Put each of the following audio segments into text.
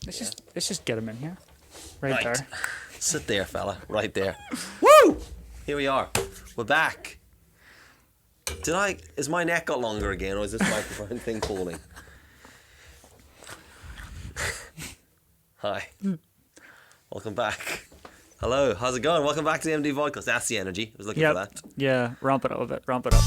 Let's just get him in here. Right there. Sit there, fella. Right there. Woo! Here we are. We're back. Is my neck got longer again, or is this microphone thing falling? Hi. Welcome back. Hello, how's it going? Welcome back to the TheMDVodcast. That's the energy. I was looking for that. Yeah, ramp it up a bit. Ramp it up.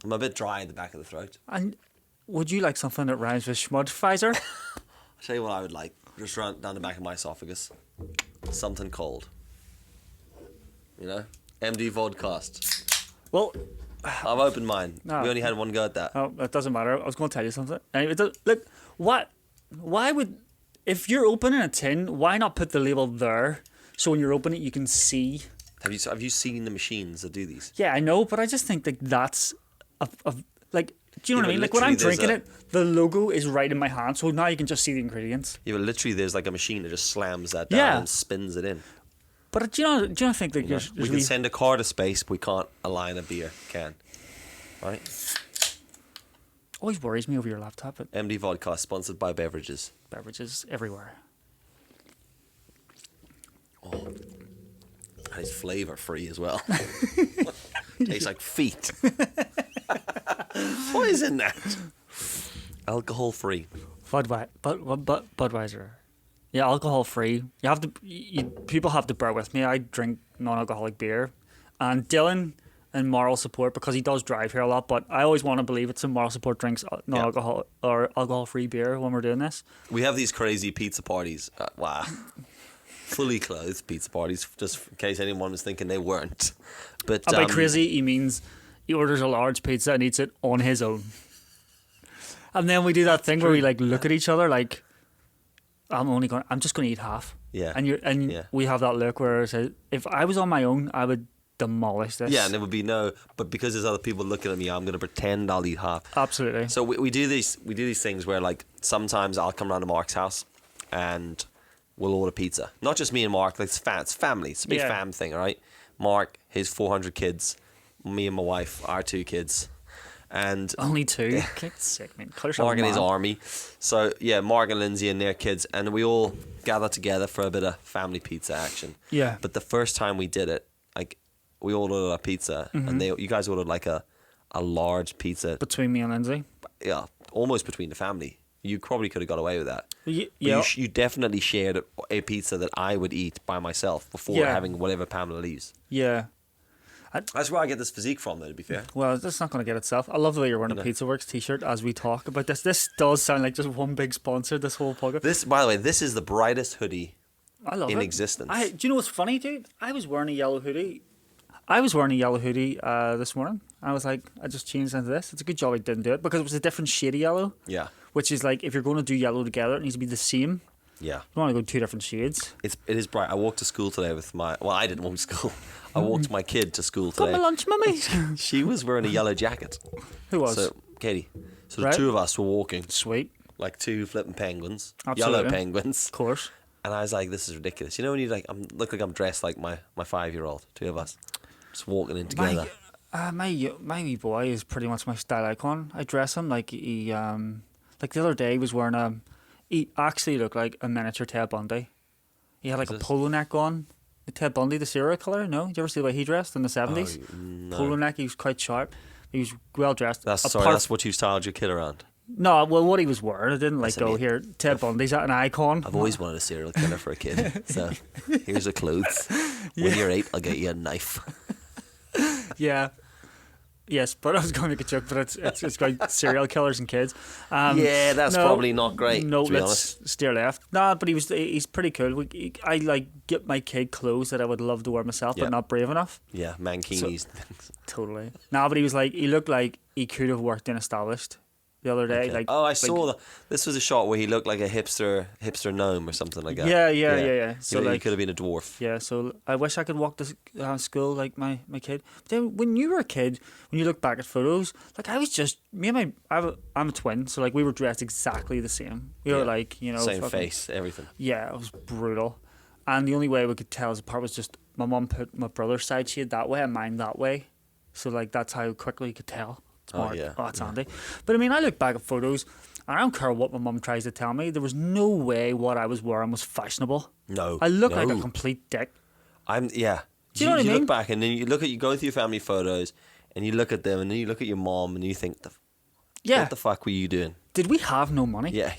I'm a bit dry at the back of the throat. And would you like something that rhymes with Schmudpfizer? I'll tell you what I would like. Just run down the back of my esophagus. Something cold. You know? TheMDVodcast. Well, I've opened mine. No. We only had one go at that. Oh, that doesn't matter. I was going to tell you something. Anyway, look, why would, if you're opening a tin, why not put the label there so when you're opening it you can see? Have you seen the machines that do these? Yeah, I know, but I just think like that's like, do you know what I mean? Like when I'm literally drinking it, the logo is right in my hand, so now you can just see the ingredients. Yeah, but literally there's like a machine that just slams that down and spins it in. But do you not think that we can send a car to space, but we can't align a beer can. Right? Always worries me over your laptop. But TheMDVodcast, sponsored by beverages. Beverages everywhere. Oh, and it's flavour free as well. Tastes like feet. What is in that? Alcohol free. Budweiser. Yeah, alcohol free. You have to. People have to bear with me. I drink non-alcoholic beer, and Dylan and moral support because he does drive here a lot. But I always want to believe it's a moral support drinks non-alcohol or alcohol-free beer when we're doing this. We have these crazy pizza parties. Wow. Fully clothed pizza parties, just in case anyone was thinking they weren't. But by crazy, he means he orders a large pizza and eats it on his own. And then we do that thing where we like look at each other like, I'm just going to eat half. Yeah. And we have that look where it says, if I was on my own, I would demolish this. Yeah, and there would be but because there's other people looking at me, I'm going to pretend I'll eat half. Absolutely. So we do these things where like sometimes I'll come round to Mark's house and we'll order pizza. Not just me and Mark, like it's family. It's a big fam thing, all right? Mark, his 400 kids, me and my wife, our 2 kids. And only 2? Kicked sick, man. Mark and his army. So yeah, Mark and Lindsay and their kids, and we all gather together for a bit of family pizza action. Yeah. But the first time we did it, like we all ordered a pizza, and you guys ordered like a large pizza between me and Lindsay. Yeah, almost between the family. You probably could have got away with that. Yeah. You definitely shared a pizza that I would eat by myself before having whatever Pamela leaves. Yeah. That's where I get this physique from, though, to be fair. Well, that's not going to get itself. I love the way you're wearing a Pizza Works t-shirt as we talk about this. This does sound like just one big sponsor, this whole podcast. By the way, this is the brightest hoodie in existence. Do you know what's funny, dude? I was wearing a yellow hoodie. This morning. I was like, I just changed into this. It's a good job I didn't do it because it was a different shade of yellow. Yeah. Which is like, if you're going to do yellow together, it needs to be the same. Yeah. You don't want to go 2 different shades. It is bright. I walked to school today with I didn't walk to school. I walked my kid to school today. Got my lunch, mummy. She was wearing a yellow jacket. Who was? So, Katie. So the 2 of us were walking. Sweet. Like 2 flipping penguins. Absolutely. Yellow penguins. Of course. And I was like, this is ridiculous. You know when you look like I'm dressed like my 5-year-old, 2 of us. Just walking in together. My wee boy is pretty much my style icon. I dress him like he like the other day he was wearing he actually looked like a miniature Ted Bundy. He had like a polo neck on. The Ted Bundy, the serial killer. No, did you ever see the way he dressed in the 70s? No. Polo neck. He was quite sharp. He was well dressed. That's what you styled your kid around. No, well, what he was wearing, I didn't like go here. Ted Bundy's an icon. I've always wanted a serial killer for a kid. So here's the clothes. When you're 8, I'll get you a knife. Yeah. Yes, but I was going to make a joke, but it's got serial killers and kids. Yeah, that's probably not great. No, to be let's honest. steer left. No, but he's pretty cool. I like get my kid clothes that I would love to wear myself, but not brave enough. Yeah, mankinis. Totally. No, but he looked like he could have worked in established the other day. Okay. I saw that. This was a shot where he looked like a hipster gnome or something like that. Yeah. So he could have been a dwarf. Yeah, so I wish I could walk to school like my kid. But then when you were a kid, when you look back at photos, like I was just I'm a twin, so like we were dressed exactly the same. We were like, same face, everything. Yeah, it was brutal. And the only way we could tell us apart was just my mum put my brother's side shade that way and mine that way. So like that's how quickly you could tell. It's Mark. yeah. Oh, it's Andy. But I mean, I look back at photos, and I don't care what my mum tries to tell me. There was no way what I was wearing was fashionable. No. I look like a complete dick. Yeah. Do you know what I mean? You look back and then you go through your family photos and you look at them and then you look at your mom and you think, what the fuck were you doing? Did we have no money? Yeah.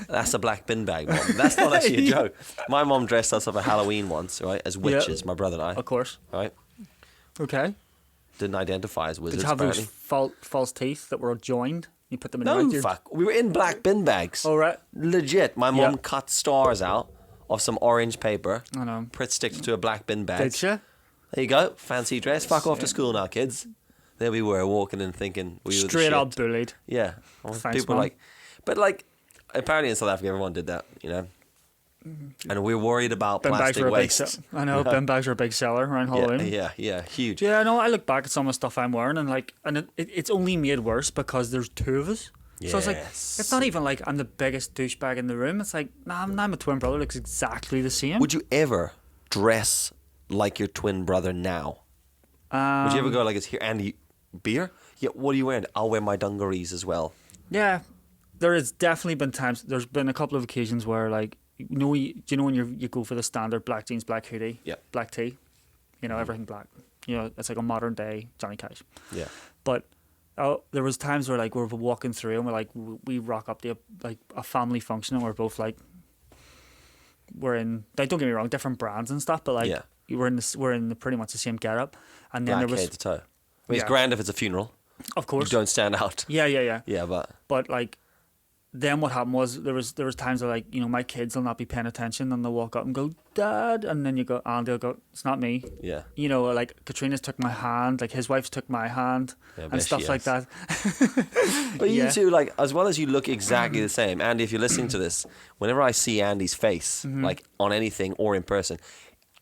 That's a black bin bag, Mom. That's not actually a joke. My mom dressed us up at Halloween once, right, as witches, my brother and I. Of course. Right? Okay. Didn't identify as wizards, Did you have apparently. those false teeth that were joined? You put them in No, your fuck. We were in black bin bags. Oh, right. Legit. My mom cut stars out of some orange paper. I know. Stick to a black bin bag. Did you? There you go. Fancy dress. Fuck off to school now, kids. There we were walking and thinking we were Straight the shit. up bullied. Yeah. Thanks, People Mom. like, but like, apparently in South Africa everyone did that, you know. And we're worried about Bin bags plastic were a big waste. I know, bin bags are a big seller around Halloween. Yeah, huge. Yeah, no, I look back at some of the stuff I'm wearing and it's only made worse because there's two of us. So it's like, it's not even like I'm the biggest douchebag in the room. It's like, nah, I'm a twin brother, looks exactly the same. Would you ever dress like your twin brother now? Would you ever go like, it's here, Andy, beer? Yeah, what are you wearing? I'll wear my dungarees as well. Yeah, there has definitely been times, there's been a couple of occasions where like, do you know when you go for the standard black jeans, black hoodie, black tee, you know, everything black. You know, it's like a modern day Johnny Cash. Yeah. But there was times where like we're walking through and we're like we rock up to a family function and we're both like we're in, like, don't get me wrong, different brands and stuff, but like we're in the pretty much the same getup. And then black there was head to toe. I mean, it's grand if it's a funeral. Of course. You don't stand out. Yeah. Yeah, But like then what happened was there was times where like, you know, my kids will not be paying attention and they'll walk up and go, Dad, and then you go, and they'll go, it's not me. Yeah. You know, like Katrina's took my hand, like his wife's took my hand, and stuff like that. But you two, like, as well as you look exactly the same, Andy, if you're listening to this, whenever I see Andy's face, like on anything or in person,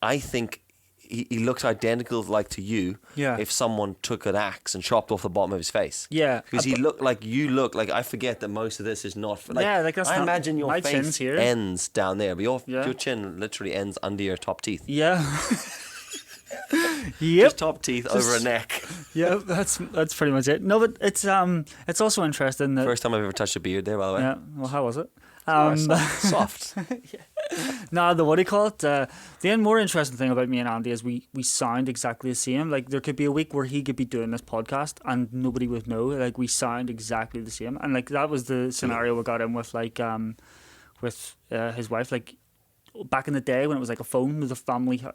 I think he looks identical like to you if someone took an axe and chopped off the bottom of his face. Yeah. Because you look like, I forget that most of this is not, like, yeah, like that's I imagine your my face chin's here. ends down there, but your chin literally ends under your top teeth. Yeah. Just top teeth over a neck. Yeah, that's pretty much it. No, but it's also interesting that First time I've ever touched a beard there, by the way. Yeah. Well, how was it? Soft. No, what do you call it? The more interesting thing about me and Andy is we sound exactly the same. Like there could be a week where he could be doing this podcast and nobody would know. Like we sound exactly the same, and like that was the scenario we got in with like with his wife. Like back in the day when it was like a phone with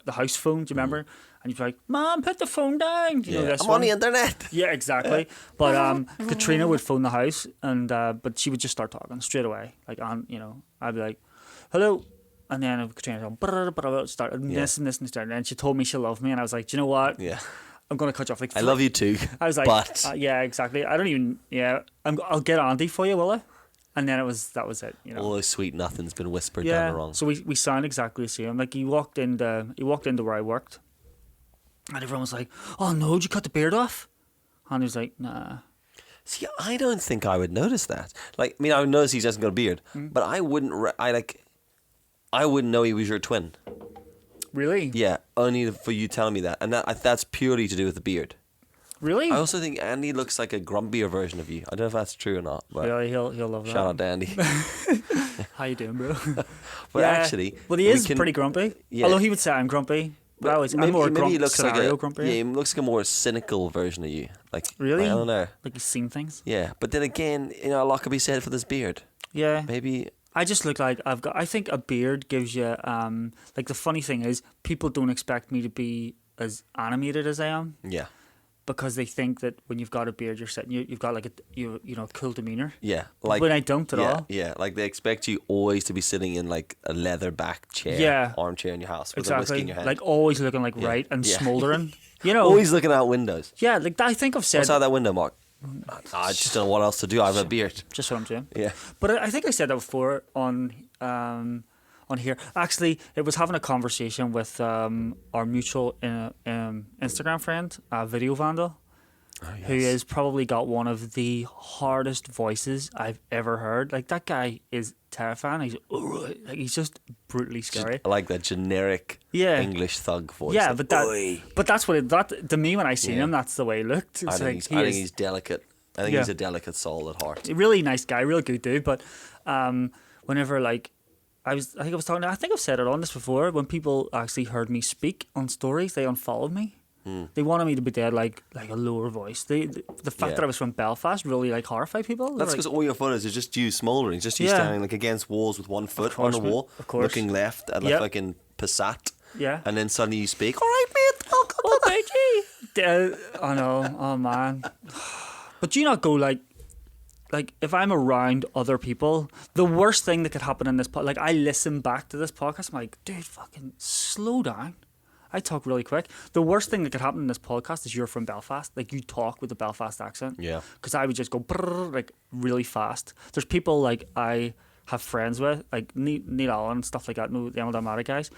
the house phone. Do you remember? And you'd be like, "Mom, put the phone down." You know, this I'm on the internet. Yeah, exactly. But Katrina would phone the house, and but she would just start talking straight away. Like, you know, I'd be like, "Hello," and then Katrina would start this and this and this, and then she told me she loved me, and I was like, "Do you know what? Yeah, I'm gonna cut you off." Like, I love you too. I was like, but yeah, exactly. I don't even. Yeah, I'll get Andy for you, will I? And then that was it. You know, all those sweet nothings been whispered down the wrong. So we sound exactly the same. Like he walked into where I worked. And everyone was like, "Oh no, did you cut the beard off?" And he was like, "Nah." See, I don't think I would notice that. Like, I mean, I would notice he hasn't got a beard, but I wouldn't. I wouldn't know he was your twin. Really? Yeah, only for you telling me that, and that's purely to do with the beard. Really? I also think Andy looks like a grumpier version of you. I don't know if that's true or not. But yeah, he'll love that. Shout out to Andy. How you doing, bro? But actually, well, he is pretty grumpy. Yeah. Although he would say I'm grumpy. But I'm more maybe he looks like grumpy. Yeah, he looks like a more cynical version of you. Like, really? I don't know. Like he's seen things. Yeah, but then again, you know, a lot could be said for this beard. Yeah. Maybe. I just look like I think a beard gives you like the funny thing is people don't expect me to be as animated as I am. Yeah. Because they think that when you've got a beard, you've got like a cool demeanor. Yeah, like when I don't at all. Yeah, like they expect you always to be sitting in like a leather back chair, armchair in your house with a whiskey in your hand, like always looking like right and smouldering. You know, always looking out windows. Yeah, like I think I've said. What's out that window, Mark? I just don't know what else to do. I have a beard. Just what I'm doing. Yeah, but I think I said that before on here. Actually, it was having a conversation with our mutual Instagram friend, Video Vandal. who has probably got one of the hardest voices I've ever heard. Like, that guy is terrifying. He's just brutally scary. I like that generic English thug voice. Yeah, like, but that's what that to me when I seen him, that's the way he looked. It's I think he's delicate. I think he's a delicate soul at heart. A really nice guy, real good dude. But whenever like I think I've said it on this before. When people actually heard me speak on stories, they unfollowed me. They wanted me to be dead like a lower voice. The fact that I was from Belfast really like horrified people. That's because all your photos is just you smouldering, just you standing like against walls with one foot on the wall, looking left at like fucking Passat. Yeah. And then suddenly you speak, all right, mate. Oh, Benji. I know. Oh, man. But do you not go like if I'm around other people, the worst thing that could happen in this like I listen back to this podcast, I'm like, dude, fucking slow down. I talk really quick. The worst thing that could happen in this podcast is you're from Belfast. Like, you talk with a Belfast accent. Yeah. Because I would just go brrr, like really fast. There's people like I have friends with, like Neil Allen and stuff like that, the MDVodcast guys.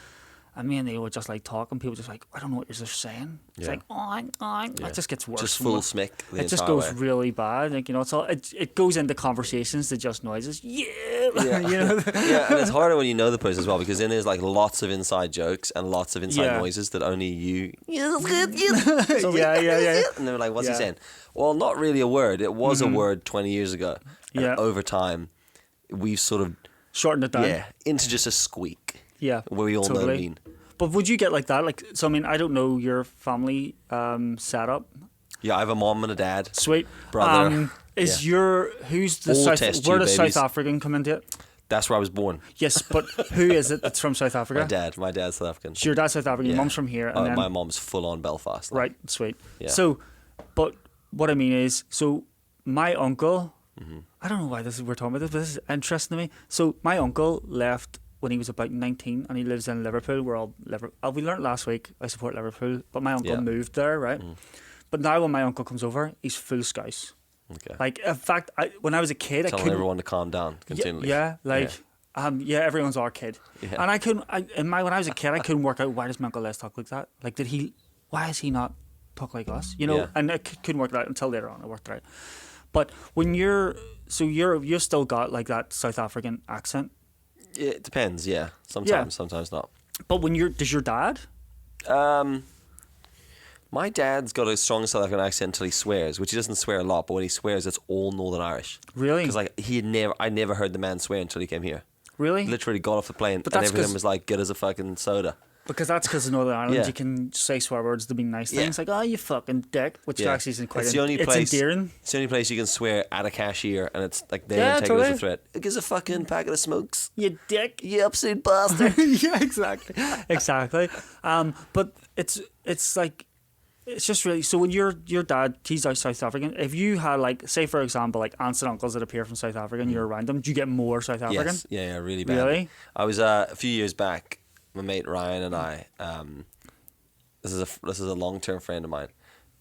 And me and they would just like talk, and people just like, I don't know what you're saying. It's like, it just gets worse. Just full smick. It just goes really bad. Like, you know, it goes into conversations that just noises. Yeah. You know? Yeah, and it's harder when you know the person as well, because then there's like lots of inside jokes and lots of inside noises that only you. Yeah. And they're like, what's he saying? Well, not really a word. It was a word 20 years ago. And over time, we've sort of shortened it down. Yeah, into just a squeak. Yeah, where we all know what I mean. But would you get like that? Like, so I mean, I don't know your family setup. Yeah, I have a mom and a dad. Sweet brother. Who's the all South? Where does South African come into it? That's where I was born. Yes, but who is it that's from South Africa? My dad's South African. So your dad's South African. Your mom's from here, and then my mom's full on Belfast. Right, sweet. Yeah. So, but what I mean is, so my uncle. I don't know why we're talking about this, but this is interesting to me. So my uncle left when he was about 19, and he lives in Liverpool. We're all Liverpool. We learned last week I support Liverpool, but my uncle moved there, right? But now when my uncle comes over, he's full Scouse. Okay. Like, in fact, when I was a kid, I couldn't. Everyone to calm down continually. Everyone's our kid. Yeah. And I couldn't. When I was a kid, I couldn't work out why does my uncle Les talk like that? Like, why is he not talk like us? You know, and I couldn't work it out until later on. I worked it out. But when you've still got like that South African accent. It depends, yeah. Sometimes not. But does your dad? My dad's got a strong South African accent until he swears, which he doesn't swear a lot, but when he swears, it's all Northern Irish. Really? Because like I never heard the man swear until he came here. Really? Literally got off the plane and everything was like good as a fucking soda. Because that's because in Northern Ireland you can say swear words to mean nice things, like, oh, you fucking dick, which actually isn't quite endearing. It's the only place you can swear at a cashier, and it's like they don't take it as a threat. It gives a fucking packet of smokes. You dick. You absolute bastard. Yeah, exactly. But it's like, it's just really, so when your dad, he's out South African, if you had like, say for example, like aunts and uncles that appear from South Africa and you're around them, do you get more South African? Yes. Yeah, really bad. Really? I was a few years back, my mate Ryan and I, this is a long-term friend of mine.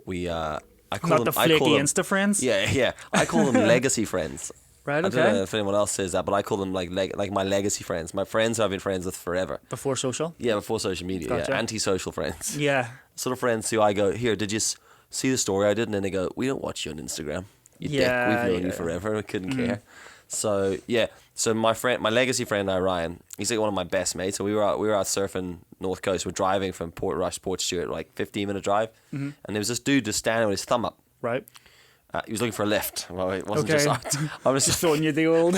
I call Not them, the flaky Insta friends? Yeah. I call them legacy friends. Right, okay. I don't know if anyone else says that, but I call them like my legacy friends. My friends who I've been friends with forever. Before social? Yeah, before social media. Gotcha. Yeah, anti-social friends. Yeah. Sort of friends who I go, here, did you see the story I did? And then they go, we don't watch you on Instagram. You dick, we've known you forever. We couldn't care. So yeah, so my legacy friend now, Ryan, he's like one of my best mates. So we were out surfing North Coast. We're driving from Port Rush, Port Stewart, like 15-minute drive, and there was this dude just standing with his thumb up. Right. He was looking for a lift. Well, it wasn't just art. I was just throwing you the old,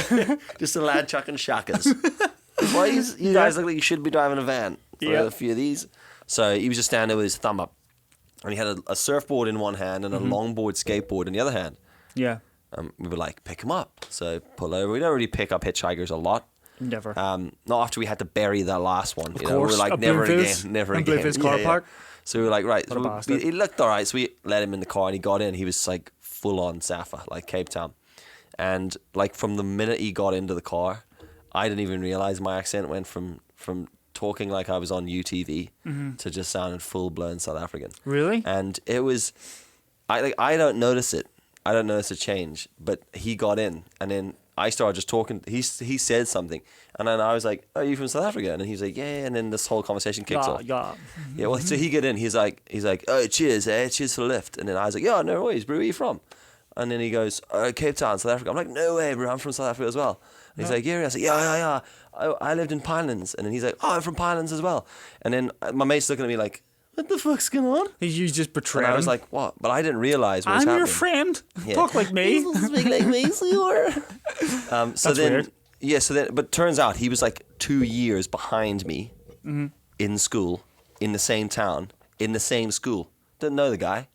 just a lad chucking shackers. Boys, you guys look like you should be driving a van for a few of these. So he was just standing there with his thumb up, and he had a surfboard in one hand and a longboard skateboard in the other hand. Yeah. We were like, pick him up. So pull over. We don't really pick up hitchhikers a lot. Never. Not after we had to bury the last one. Of course. We were like, never again. Bluefields car park. So we were like, right. So he looked all right. So we let him in the car, and he got in. He was like full on Safa, like Cape Town. And like from the minute he got into the car, I didn't even realize my accent went from talking like I was on UTV to just sounding full blown South African. Really? And it was, I don't notice it. I don't notice a change, but he got in, and then I started just talking. He said something, and then I was like, "Oh, are you from South Africa?" And he's like, "Yeah." And then this whole conversation kicks off. Yeah. Yeah. Well, so he get in. He's like, "Oh, cheers, cheers for the lift." And then I was like, "Yeah, no worries, bro. Where are you from?" And then he goes, Cape Town, South Africa. I'm like, "No way, bro. I'm from South Africa as well." And he's like, "Yeah." I was like, "Yeah. I lived in Pinelands." And then he's like, "Oh, I'm from Pinelands as well." And then my mate's looking at me like, "What the fuck's going on?" You just betrayed him. And I was like, "What?" But I didn't realize what was happening. I'm your friend. Yeah. Talk like me. Speak like me, senor. So then, weird. yeah. So then, but turns out he was like 2 years behind me in school, in the same town, in the same school. Didn't know the guy,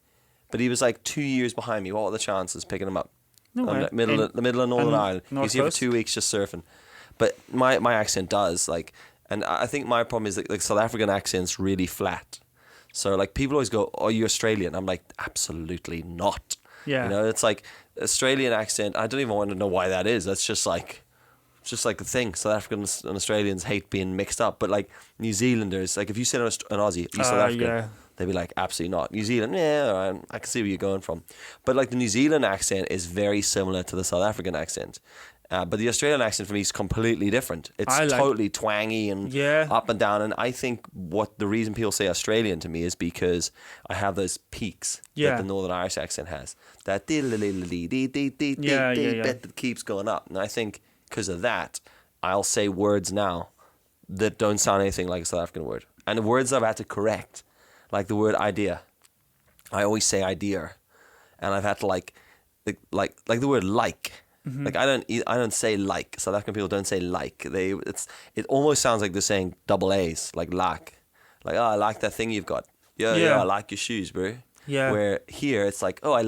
but he was like 2 years behind me. What were the chances picking him up? No way. The middle of Northern Ireland. He was here for Coast? 2 weeks just surfing. But my accent does like, and I think my problem is that like South African accent's really flat. So like people always go, "Oh, you're Australian." I'm like, absolutely not. Yeah. You know, it's like Australian accent. I don't even want to know why that is. That's just like a thing. South Africans and Australians hate being mixed up. But like New Zealanders, like if you said an Aussie, you South African, yeah. they'd be like, absolutely not. New Zealand, yeah, all right, I can see where you're going from. But like the New Zealand accent is very similar to the South African accent. But the Australian accent for me is completely different. It's totally twangy and up and down. And I think what the reason people say Australian to me is because I have those peaks that the Northern Irish accent has. That that keeps going up. And I think because of that, I'll say words now that don't sound anything like a South African word. And the words I've had to correct, like the word idea. I always say idea. And I've had to like the word like. Mm-hmm. Like I don't say like. South African people don't say like. It almost sounds like they're saying double A's, like like. Like, "Oh, I like that thing you've got. Yeah, I like your shoes, bro." Yeah. Where here it's like, "Oh, I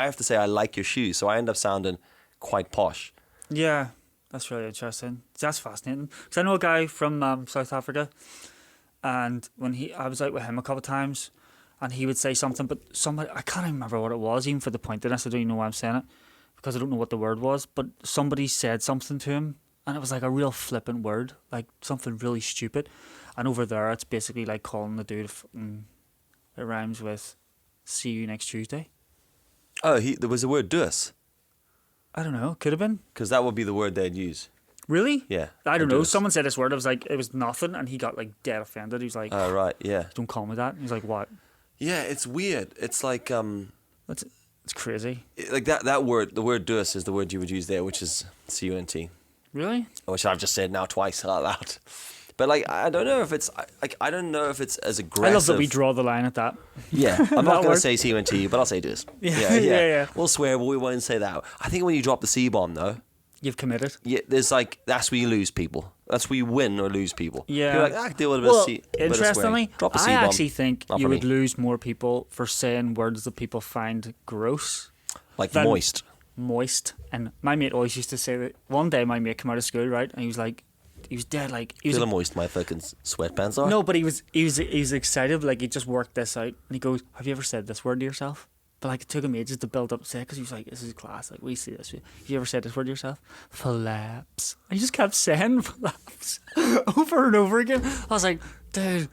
have to say I like your shoes." So I end up sounding quite posh. Yeah, that's really interesting. That's fascinating. Because I know a guy from South Africa, and I was out with him a couple of times, and he would say something, but I can't even remember what it was, even for the pointedness. I don't even know why I'm saying it, because I don't know what the word was, but somebody said something to him, and it was like a real flippant word, like something really stupid. And over there, it's basically like calling the dude, it rhymes with "see you next Tuesday." Oh, there was the word "dus." I don't know, could have been. Because that would be the word they'd use. Really? Yeah. I don't know. Dus. Someone said this word. It was nothing, and he got like dead offended. He was like, "Oh, right, yeah. Don't call me that." He's like, "What?" Yeah, it's weird. It's like It's crazy. Like that word. The word "dus" is the word you would use there, which is "cunt," Really? which I've just said now twice out loud. But like, I don't know if it's as aggressive. I love that we draw the line at that. Yeah, I'm not going to say "cunt," but I'll say "dus." Yeah. We'll swear, but we won't say that. I think when you drop the C bomb, though, You've committed. yeah, that's where you lose people. That's where you win or lose people. Yeah. You're like, I can deal with a bit of C. Interestingly, drop a C I bomb. actually think Not you for would me. lose more people for saying words that people find gross. Like than moist. Moist. And my mate always used to say that. One day my mate came out of school, right, and he was dead, like he was Feel how moist my fucking sweatpants are. no, but he was excited, like he just worked this out, and he goes, "Have you ever said this word to yourself?" But like it took him ages to build up to say it, because he was like, "This is class. Like we see this. Have you ever said this word to yourself?" Flaps. And he just kept saying flaps over and over again. I was like, "Dude,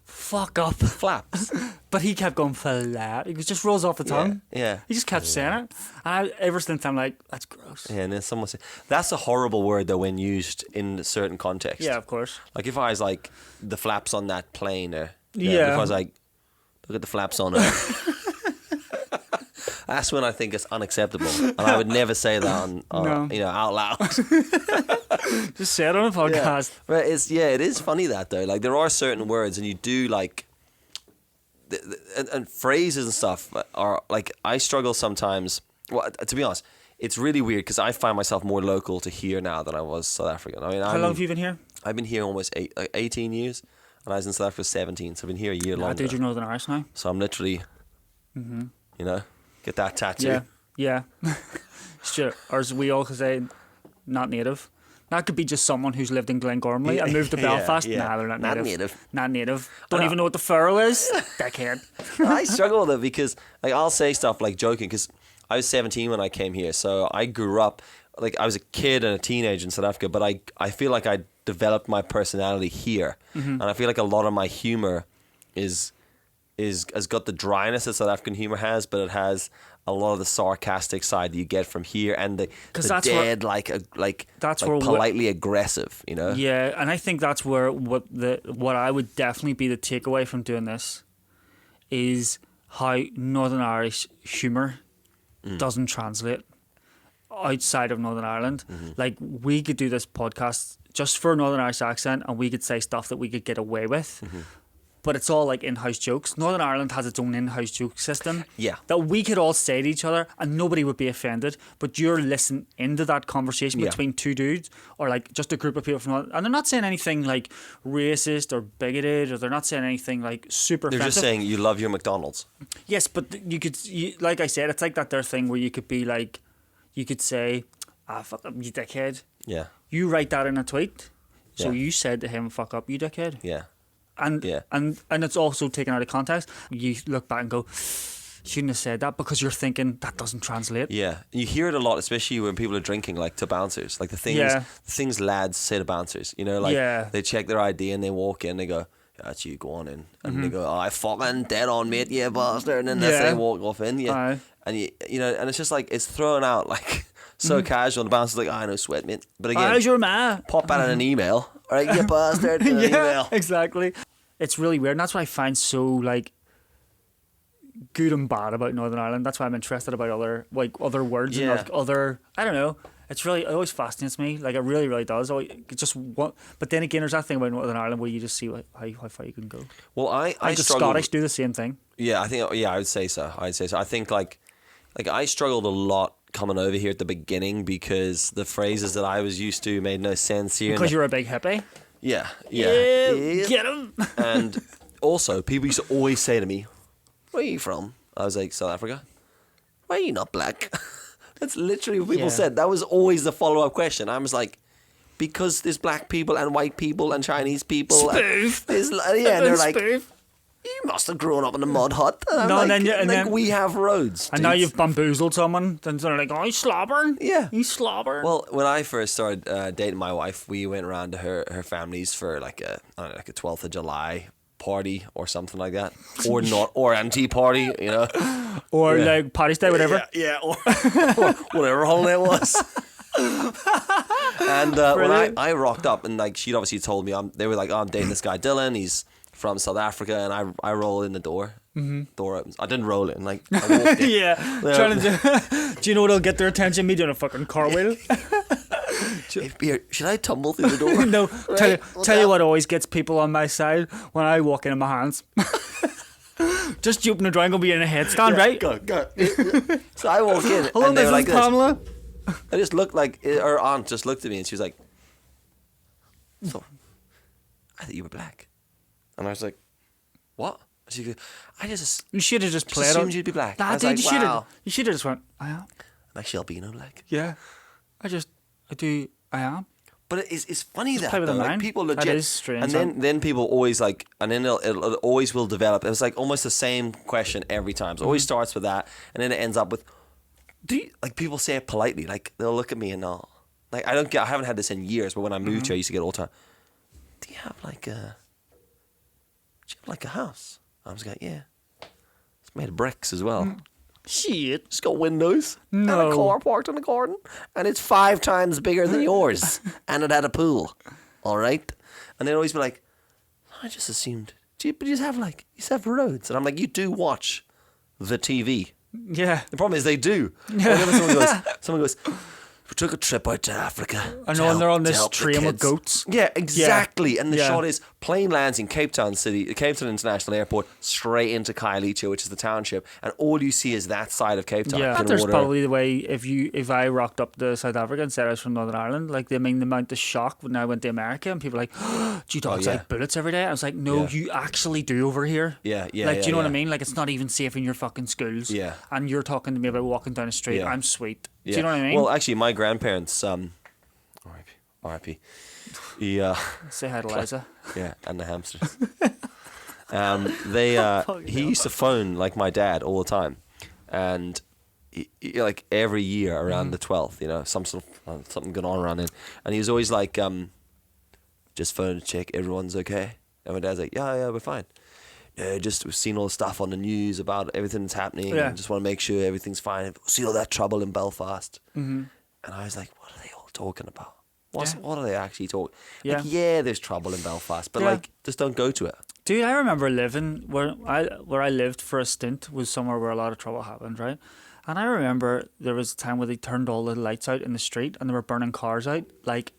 fuck up." Flaps. But he kept going flap. It just rolls off the tongue. Yeah. He just kept saying it. And ever since I'm like, that's gross. Yeah, and then someone said that's a horrible word though when used in a certain context. Yeah, of course. Like if I was like the flaps on that plane, Yeah. If I was like, look at the flaps on it. That's when I think it's unacceptable, and I would never say that on No. out loud. Just say it on a podcast. But it is funny that though. Like there are certain words, and you do like, and phrases and stuff are like I struggle sometimes. Well, to be honest, it's really weird because I find myself more local to here now than I was South African. I mean, How long have you been here? I've been here almost 18 years, and I was in South Africa 17, so I've been here a year longer. Dude, you're Northern Irish now. So I'm literally, get that tattoo. Yeah. Sure. Or as we all could say, not native. That could be just someone who's lived in Glengormley and moved to Belfast. Yeah. Nah, they're not Not native. native. Not native. Don't even know what the furrow is. Dickhead. I struggle with it because like I'll say stuff like joking because I was 17 when I came here, so I grew up like I was a kid and a teenager in South Africa, but I feel like I developed my personality here, and I feel like a lot of my humor is has got the dryness that South African humor has, but it has a lot of the sarcastic side that you get from here, and the dead that's where politely aggressive, you know. Yeah, and I think that's where what I would definitely be the takeaway from doing this is how Northern Irish humor doesn't translate outside of Northern Ireland. Like, we could do this podcast just for a Northern Irish accent, and we could say stuff that we could get away with. But it's all like in-house jokes. Northern Ireland has its own in-house joke system. Yeah. That we could all say to each other and nobody would be offended. But you're listening into that conversation between two dudes or like just a group of people from Northern, and they're not saying anything like racist or bigoted, or they're not saying anything like super offensive. They're just saying you love your McDonald's. Yes, but like I said, it's like that there thing where you could be like, you could say, fuck up, you dickhead. Yeah. You write that in a tweet. So Yeah. you said to him, fuck up, you dickhead. Yeah. And it's also taken out of context. You look back and go, shouldn't have said that, because you're thinking that doesn't translate. Yeah, you hear it a lot, especially when people are drinking, like to bouncers, like the things lads say to bouncers. You know, like they check their ID and they walk in, they go, "That's you, go on in," and they go, "Oh, I fucking dead on, mate, yeah, bastard," and then they walk off in, and you know, and it's just like it's thrown out like so casual. And the bouncer's like, "I know, sweat, mate," but again, how's your ma? Pop out in an email, all right, you bastard, an email. Exactly. It's really weird, and that's what I find so like good and bad about Northern Ireland. That's why I'm interested about other words and like other. I don't know. It always fascinates me. Like, it really, really does. But then again, there's that thing about Northern Ireland where you just see how far you can go. Well, I the Scottish do the same thing. Yeah, I think. Yeah, I would say so. I think like I struggled a lot coming over here at the beginning because the phrases that I was used to made no sense here. Because you're a big hippie. Yeah. Get him. And also, people used to always say to me, "Where are you from?" I was like, "South Africa." "Why are you not black?" That's literally what people said. That was always the follow-up question. I was like, because there's black people and white people and Chinese people. Spoof. And they're like, "You must have grown up in a mud hut." And I'm then we have roads. And now you've bamboozled someone. Then they're like, "Oh, he's slobbering." Yeah. He's slobbering. Well, when I first started dating my wife, we went around to her family's for like a 12th of July party or something like that, or not, or anti-party, you know, or like Paddy's Day, whatever. Or whatever holiday it was. And when I rocked up, and like she'd obviously told me, they were like, "Oh, I'm dating this guy Dylan. He's from South Africa," and I roll in the door. Door opens. I didn't roll in. Like, I walked in. Trying to do you know what'll get their attention? Me doing a fucking cartwheel. Should I tumble through the door? No. Tell you what always gets people on my side when I walk in my hands. Just you open the door, I'm gonna be in a headstand, right? Go. So I walk in. Hello, and they were Mrs. like Pamela. I just looked like her aunt just looked at me and she was like, "So, I thought you were black," and I was like, "What?" She goes, You should have just played assumed on. you'd be black. Nah, I was dude, like, you should have just went, "I am." I'm actually albino black. Yeah. I am. But it's funny that play with though, the like, mind. people legit, That is strange. and then people always like, and then it always will develop. It's like almost the same question every time. So it always starts with that, and then it ends up with, like people say it politely, like they'll look at me and they'll, like I haven't had this in years, but when I moved here, I used to get it all the time. Do you have like a house? I was like, yeah, it's made of bricks as well. Shit. It's got windows and No. a car parked in the garden, and it's 5 times bigger than yours, and it had a pool. All right, and they'd always be like, "I just assumed, but you have roads," and I'm like, "You do watch the TV." Yeah. The problem is they do. Whenever someone goes, "We took a trip out to Africa." I know, and they're on this train with goats. Yeah, exactly. Yeah. And the shot is plane lands in Cape Town International Airport, straight into Khayelitsha, which is the township, and all you see is that side of Cape Town. Yeah, in there's order. probably the way if I rocked up to South Africa and said I was from Northern Ireland, like the amount of shock when I went to America and people were like, "Oh, do you dogs like bullets every day?" I was like, "No, you actually do over here." Yeah. Like, do you know what I mean? Like, it's not even safe in your fucking schools. Yeah. And you're talking to me about walking down the street. Yeah. I'm sweet. Yeah. Do you know what I mean? Well, actually, my grandparents, R.I.P. Say hi to Liza. Yeah, and the hamsters. He used to phone like my dad all the time, and like every year around the 12th, you know, something going on around then, and he was always like, "Just phone to check everyone's okay," and my dad's like, "Yeah, we're fine." just we've seen all the stuff on the news about everything that's happening. Yeah. And just want to make sure everything's fine. See all that trouble in Belfast. Mm-hmm. And I was like, what are they all talking about? What are they actually talking? Yeah. Like, yeah, there's trouble in Belfast, but Yeah. like, just don't go to it. Dude, I remember living where I lived for a stint was somewhere where a lot of trouble happened, right? And I remember there was a time where they turned all the lights out in the street and they were burning cars out, like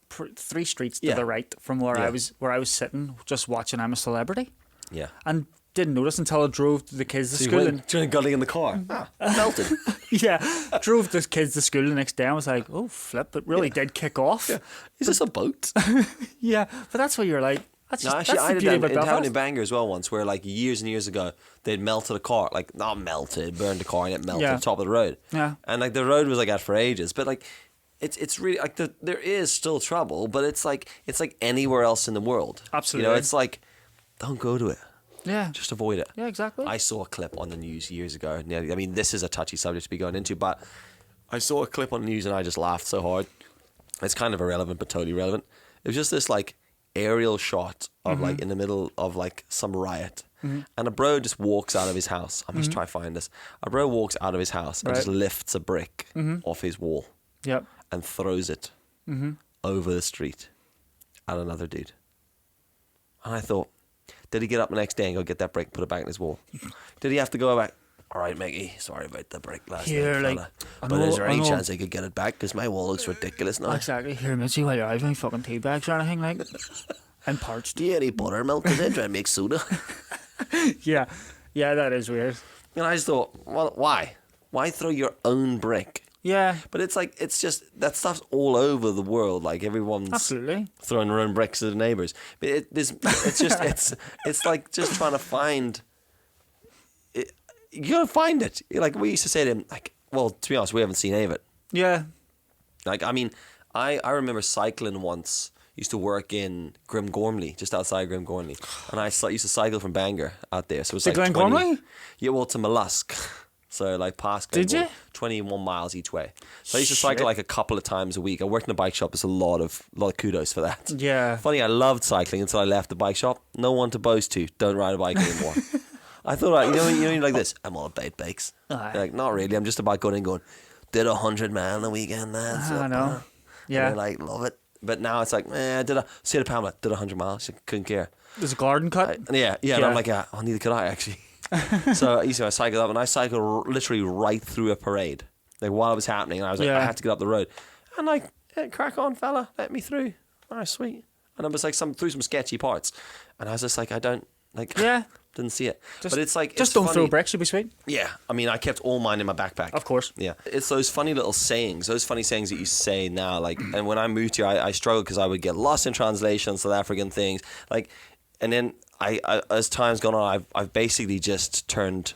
3 streets to the right from where I was sitting, just watching I'm a Celebrity, Yeah. and didn't notice until I drove the kids to So you school. went during gully in the car. Melted. Yeah, drove the kids to school the next day. I was like, oh flip, it really did kick off. Yeah. Is this a boat? Yeah, but that's what you're like. That's just, Actually, that's I the did beauty that about in town Belfast. in Bangor as well once, where like years and years ago they'd melted a car, like not melted, burned the car and it melted Yeah. at the top of the road. Yeah. And like the road was like out for ages, but like it's really like there is still trouble, but it's like anywhere else in the world. Absolutely. You know, it's like don't go to it. Yeah, Just avoid it. yeah, exactly. I saw a clip on the news years ago. I mean, this is a touchy subject to be going into, but I saw a clip on the news and I just laughed so hard. It's kind of irrelevant, but totally relevant. It was just this like aerial shot of like in the middle of like some riot, and a bro just walks out of his house. I must try find this. A bro walks out of his house and Right. just lifts a brick off his wall Yep. and throws it over the street at another dude. And I thought, did he get up the next day and go get that brick, put it back in his wall? Did he have to go back? All right, Mickey, sorry about the brick last Here, night, like, fella. I But know- is there I any know- chance I could get it back? Because my wall looks ridiculous now. Exactly. Here, Mitzi, while you're having any fucking tea bags or anything, like, and parched. Do you any buttermilk? Because I'm trying to make soda. Yeah, yeah, that is weird. And I just thought, well, why? Why throw your own brick? Yeah, But it's like, it's just, that stuff's all over the world. Like, everyone's absolutely. throwing their own bricks at the neighbours. But it's just, it's like just trying to find, you gotta find it. Like, we used to say to him, like, well, to be honest, we haven't seen any of it. Yeah, Like, I mean, I remember cycling once. Used to work in Grimgormley, just outside Grimgormley, and I used to cycle from Bangor out there. So it was To like Glengormley? Yeah, well, to Mollusk. So like past Did you? 21 miles each way. So I used to cycle Shit. like a couple of times a week. I worked in a bike shop. There's a lot of kudos for that. yeah. Funny, I loved cycling until I left the bike shop. No one to boast to. Don't ride a bike anymore. I thought, you know, you're like this. I'm all about bikes. Aye. You're like, not really. I'm just about going and going. Did 100 mile on the weekend, lads. I know. And Yeah. I like love it. But now it's like, see the Pamela did 100 miles. She couldn't care. There's a garden cut. Yeah. And Yeah. I'm like, neither could I actually. So I cycled up and I cycled literally right through a parade, like while it was happening. And I was like, Yeah. I had to get up the road, and like, crack on, fella, let me through. All right, sweet. And I was like, through some sketchy parts, and I was just like, I don't like, Yeah. didn't see it. Just, but it's like, just it's don't funny. throw bricks. You'll be sweet. Yeah, I mean, I kept all mine in my backpack. Of course. Yeah, it's those funny little sayings, those funny sayings that you say now. Like, and when I moved here, I struggled because I would get lost in translation, South African things. Like, and then I as time's gone on, I've basically just turned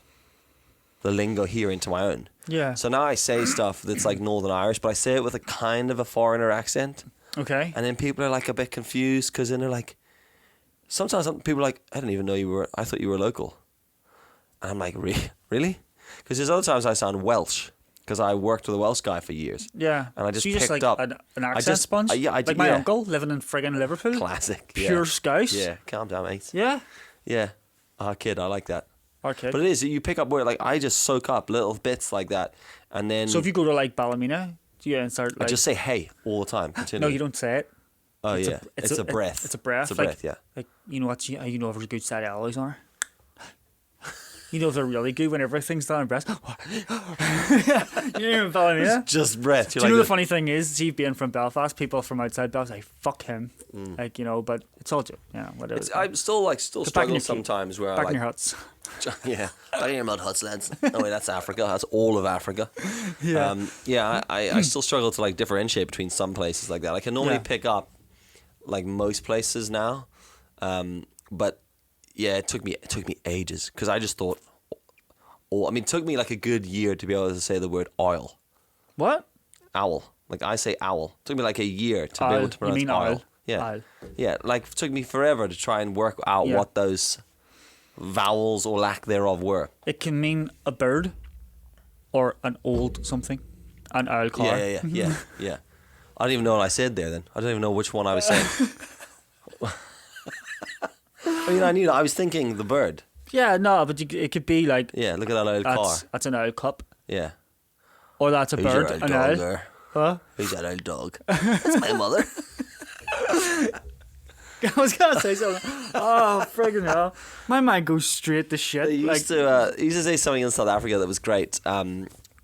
the lingo here into my own. Yeah. So now I say stuff that's like Northern Irish, but I say it with a kind of a foreigner accent, Okay. and then people are like a bit confused because then they're like, sometimes people are like, I didn't even know you were. I thought you were local. And I'm like, really? Because there's other times I sound Welsh because I worked with a Welsh guy for years. Yeah. And I just so you picked just like up. an I accent just- sponge. yeah, I like did- my yeah. uncle living in friggin' Liverpool. Classic. Pure Yeah. Scouse. Yeah, calm down, mate. Yeah. Yeah. Kid, I like that. Okay. But it is, you pick up where, like, I just soak up little bits like that. And then So if you go to like Ballymena, do you start I like? just say hey all the time. no, Continually. you don't say it. Oh, It's a- yeah. it's It's a- a breath. It's a breath. It's a like, breath, yeah. Like you know what? You know if there's good side alloys on her. You know if they're really good when everything's down in breast. You know Ballymena. Just breath. Do you know the funny thing is, see, being from Belfast, people from outside Belfast, like fuck him, like you know. But it's all joke, you know. Whatever. I'm still back in struggling your sometimes where Back I in your like, huts. yeah, back in your mud huts, lads. Oh wait, that's Africa. That's all of Africa. Yeah. I still struggle to like differentiate between some places like that. I can normally Yeah. pick up like most places now, but yeah, it took me ages because I just thought. I mean, it took me like a good year to be able to say the word oil. What? Owl. Like I say owl. It took me like a year to be Owl. able to You pronounce mean oil. owl? Yeah. Owl. Yeah. Like it took me forever to try and work out Yeah. what those vowels or lack thereof were. It can mean a bird, or an old something, an owl car. Yeah. I don't even know what I said there then. I don't even know which one I was saying. I mean, I knew that. I was thinking the bird. Yeah, no, but it could be like... Yeah, look at that old car. That's an owl cup. Yeah. Or that's a bird, an owl. Huh? Who's that old dog? That's my mother. I was going to say something. Oh, friggin' hell. My mind goes straight to shit. They used to say something in South Africa that was great.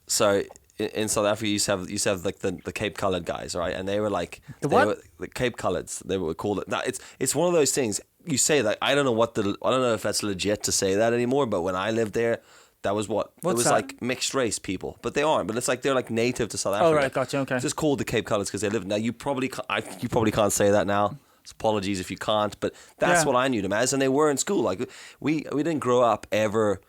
So in South Africa, you used to have like the Cape Coloured guys, right? And they were like the Cape Coloureds. They would call it. Now it's one of those things. You say that I don't know if that's legit to say that anymore. But when I lived there, that was it was that? Like mixed race people, but they aren't. But it's like they're like native to South Africa. Oh right, gotcha. Okay. It's just called the Cape Coloureds because they live. Now you probably can't say that now. Apologies if you can't, but that's what I knew them as, and they were in school. Like we didn't grow up ever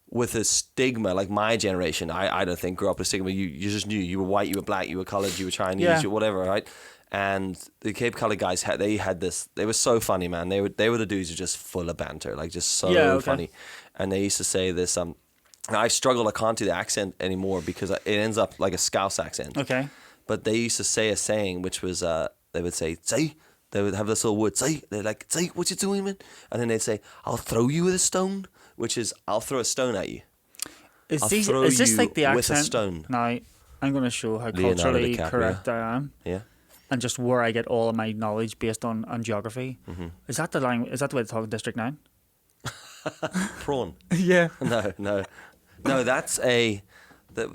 with a stigma like my generation. I don't think grew up with a stigma. You just knew you were white, you were black, you were coloured, you were Chinese, you whatever, right? And the Cape Coloured guys had this. They were so funny, man. They were the dudes who were just full of banter, like just so funny. And they used to say this. And I struggle. I can't do the accent anymore because it ends up like a Scouse accent. Okay. But they used to say a saying which was they would say "say." They would have this little word, say, they're like, say, what you doing, man? And then they'd say, I'll throw you with a stone, which is, I'll throw a stone at you. Is this like the accent? With a stone. Now, I'm going to show how culturally correct I am. Yeah. And just where I get all of my knowledge based on geography. Mm-hmm. Is that the language? Is that the way they talk in District 9? Prawn. Yeah. No, that's the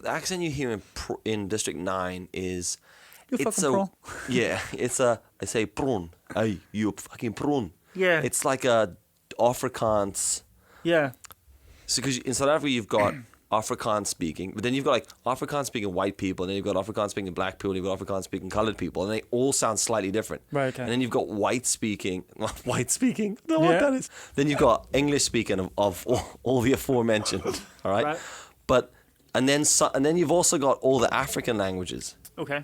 accent you hear in District 9 is... I say prawn. Hey, you fucking prawn. Yeah. It's like a Afrikaans. Yeah. So because in South Africa you've got Afrikaans speaking, but then you've got like Afrikaans speaking white people, and then you've got Afrikaans speaking black people, and you've got Afrikaans speaking coloured people, and they all sound slightly different. Right. Okay. And then you've got white speaking. Don't know what that is. Then you've got English speaking of all the aforementioned. All right. And then you've also got all the African languages. Okay.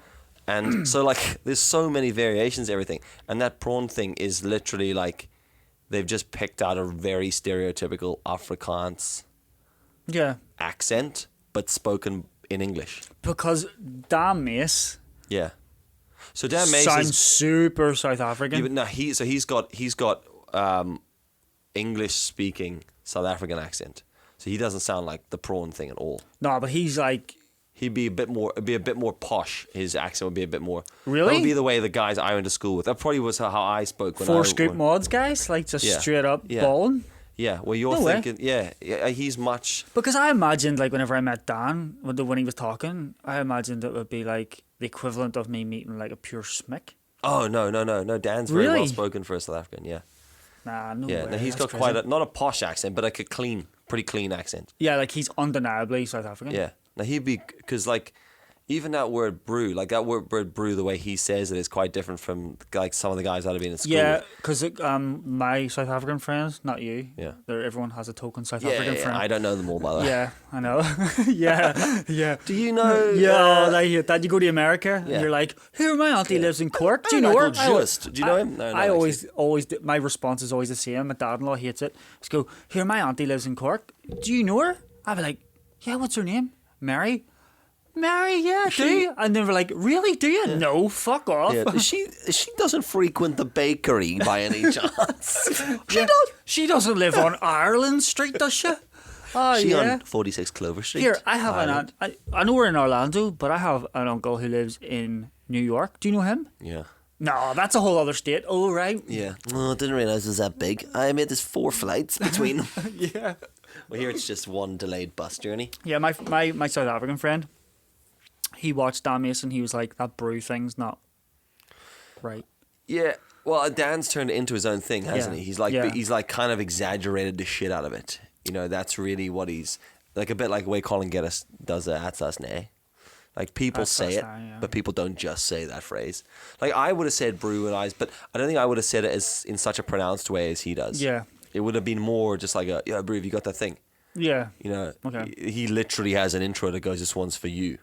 And so, like, there's so many variations, everything. And that prawn thing is literally like they've just picked out a very stereotypical Afrikaans accent, but spoken in English. Because Dan Mace. Yeah. So Dan Mace sounds super South African. Yeah, but no, he's got English speaking South African accent. So he doesn't sound like the prawn thing at all. No, but he's like. He'd be a bit more posh. His accent would be a bit more. Really? That would be the way the guys I went to school with. That probably was how I spoke when Four scoop mods guys, like just straight up balling. Yeah, well, you're thinking, he's much. Because I imagined, like, whenever I met Dan, when he was talking, I imagined it would be like the equivalent of me meeting like a pure smick. Oh no! Dan's very well spoken for a South African. Yeah. Nah, no way. No, he's got quite not a posh accent, but like a pretty clean accent. Yeah, like he's undeniably South African. Yeah. Now he'd be, because like, even that word brew, like that word brew, the way he says it is quite different from like some of the guys that have been in school. Yeah, because my South African friends, not you. Yeah. Everyone has a token South African friend. I don't know them all, by the way. Yeah, I know. yeah. Do you know? Yeah, that you go to America and you're like, here, my auntie lives in Cork. Do you know her? Do you know him? No, I always, my response is always the same. My dad-in-law hates it. Just go, here, my auntie lives in Cork. Do you know her? I'd be like, yeah, what's her name? Mary, yeah, do you? And then we're like, really, do you? Yeah. No, fuck off. Yeah. She doesn't frequent the bakery by any chance. She doesn't live on Ireland Street, does she? Oh, she on 46 Clover Street. Here, I have an aunt. I know we're in Orlando, but I have an uncle who lives in New York. Do you know him? Yeah. No, that's a whole other state. Oh, right. Yeah. Oh, I didn't realise it was that big. I made this 4 flights between them. Yeah. Well, here it's just one delayed bus journey. Yeah, my South African friend, he watched Dan Mason. He was like, that brew thing's not right. Yeah, well, Dan's turned it into his own thing, hasn't he? He's like kind of exaggerated the shit out of it. You know, that's really what he's like, a bit like the way Colin Geddes does it. That's us, nay. Like people say it, but people don't just say that phrase. Like I would have said brew with eyes, but I don't think I would have said it as in such a pronounced way as he does. Yeah. It would have been more just like brew, have you got that thing? Yeah. You know, okay. He literally has an intro that goes, this one's for you,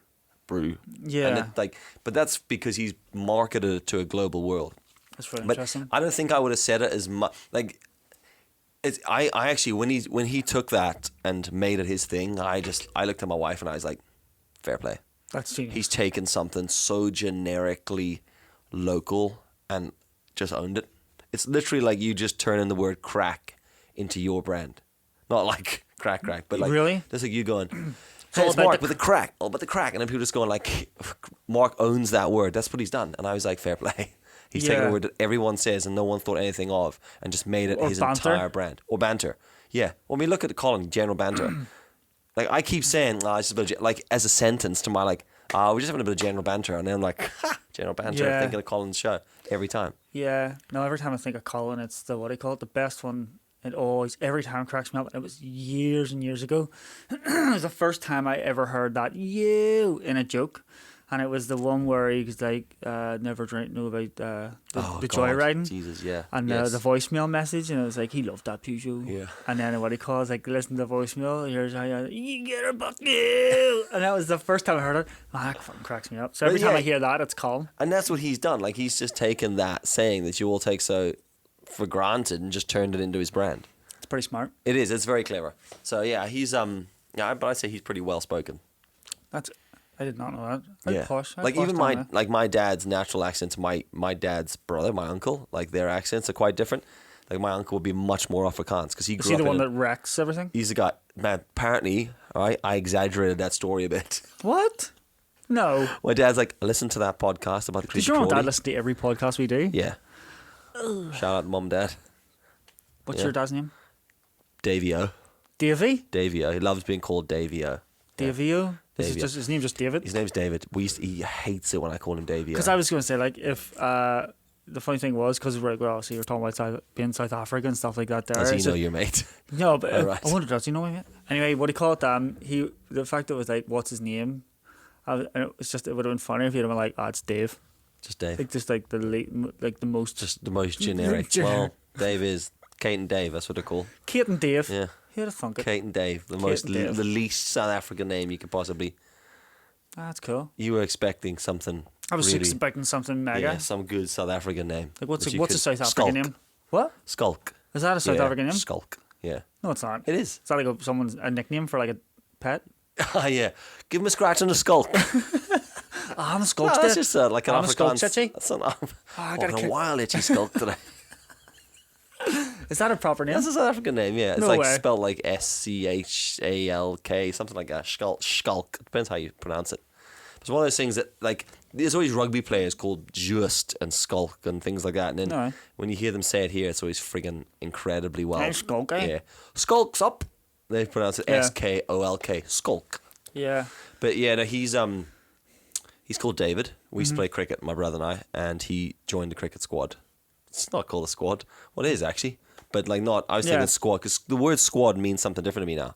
brew. Yeah. And but that's because he's marketed it to a global world. That's really interesting. I don't think I would have said it as much. Like, I actually, when he took that and made it his thing, I looked at my wife and I was like, fair play. That's genius. He's taken something so generically local and just owned it. It's literally like you just turn in the word crack into your brand. Not like crack, but like Really? just like you going, all hey, it's about Mark the with the crack, all about the crack, and then people just going like, Mark owns that word. That's what he's done, and I was like, fair play. He's taken a word that everyone says and no one thought anything of, and just made it his banter. entire brand. Or banter, yeah. When we look at Colin, general banter, like I keep saying, it's just a bit of, like as a sentence to my like, we're just having a bit of general banter, and then I'm like, general banter, Yeah. thinking of Colin's show every time. Yeah. No, every time I think of Colin, it's the, what do you call it? The best one. It always, every time cracks me up. It was years and years ago. It was the first time I ever heard that "you" in a joke. And it was the one where he was like, never drink, know about the joyriding. Jesus, yeah. And Yes. the voicemail message, and it was like, he loved that Peugeot. Yeah. And then what he calls, like, listen to the voicemail, here's how you get her, fuck you. And that was the first time I heard it. That fucking cracks me up. So every But time yeah. I hear that, it's calm. And that's what he's done. Like he's just taken that saying that you all take so for granted and just turned it into his brand. It's pretty smart. It is. It's very clever. So yeah, he's but I'd say he's pretty well spoken. I did not know that. Yeah. Posh. Like even my dad's natural accent to my dad's brother, my uncle, like their accents are quite different. Like my uncle would be much more Afrikaans because he Is grew he up the one in that wrecks everything? he's the guy. Man, apparently, all right, I exaggerated that story a bit. What? No. My dad's like, listen to that podcast about the Does creepy your own crawly. dad listen to every podcast we do? Yeah. Shout out mum and dad. What's Yeah. your dad's name? Davey-O. Davey? Davey-O. He loves being called Davey-O. Davey-O? Davey-O. His name's just David? His name's David. He hates it when I call him Davey-O. Because I was going to say, like, if the funny thing was, because we're obviously you're talking about being South Africa and stuff like that. There, Does he so- know your mate? No, but Oh, right. I wonder, does he know him yet? Anyway, what do you call it? The fact that it was like, what's his name? And it's just, it would have been funny if you'd have been like, it's Dave. Just Dave. Like just like the most. Just the most generic. Well, Dave is Kate and Dave. That's what they're called. Kate and Dave. Yeah. Who'd have thunk it? Kate and Dave. The Kate most, and Dave. the least South African name you could possibly. That's cool. You were expecting something. I was really, expecting something mega. Yeah, some good South African name. Like what's which a you could- South African Skulk. name? What? Skulk. Is that a South Yeah, African name? Skulk. Yeah. No, it's not. It is. Is that like someone's a nickname for like a pet? Ah, yeah. Give him a scratch on the skulk. I'm a No, skulk. that's just like an I'm a skulk Afrikaans. chitchy. That's an, I gotta a kick- wild itchy skulk today. Is that a proper name? That's a South African name, yeah. It's No like way. spelled like SCHALK, something like that. Skulk. Depends how you pronounce it. It's one of those things that, like, there's always rugby players called Just and Skulk and things like that. And then No. when you hear them say it here, it's always friggin' incredibly well. Hey, Skulk, eh? Yeah. Skulk's up. They pronounce it Yeah. SKOLK. Skulk. Yeah. But yeah, no, he's called David. We Mm-hmm. used to play cricket, my brother and I, and he joined the cricket squad. It's not called a squad. Well, it is actually, but like not. I was thinking Yeah. squad because the word squad means something different to me now.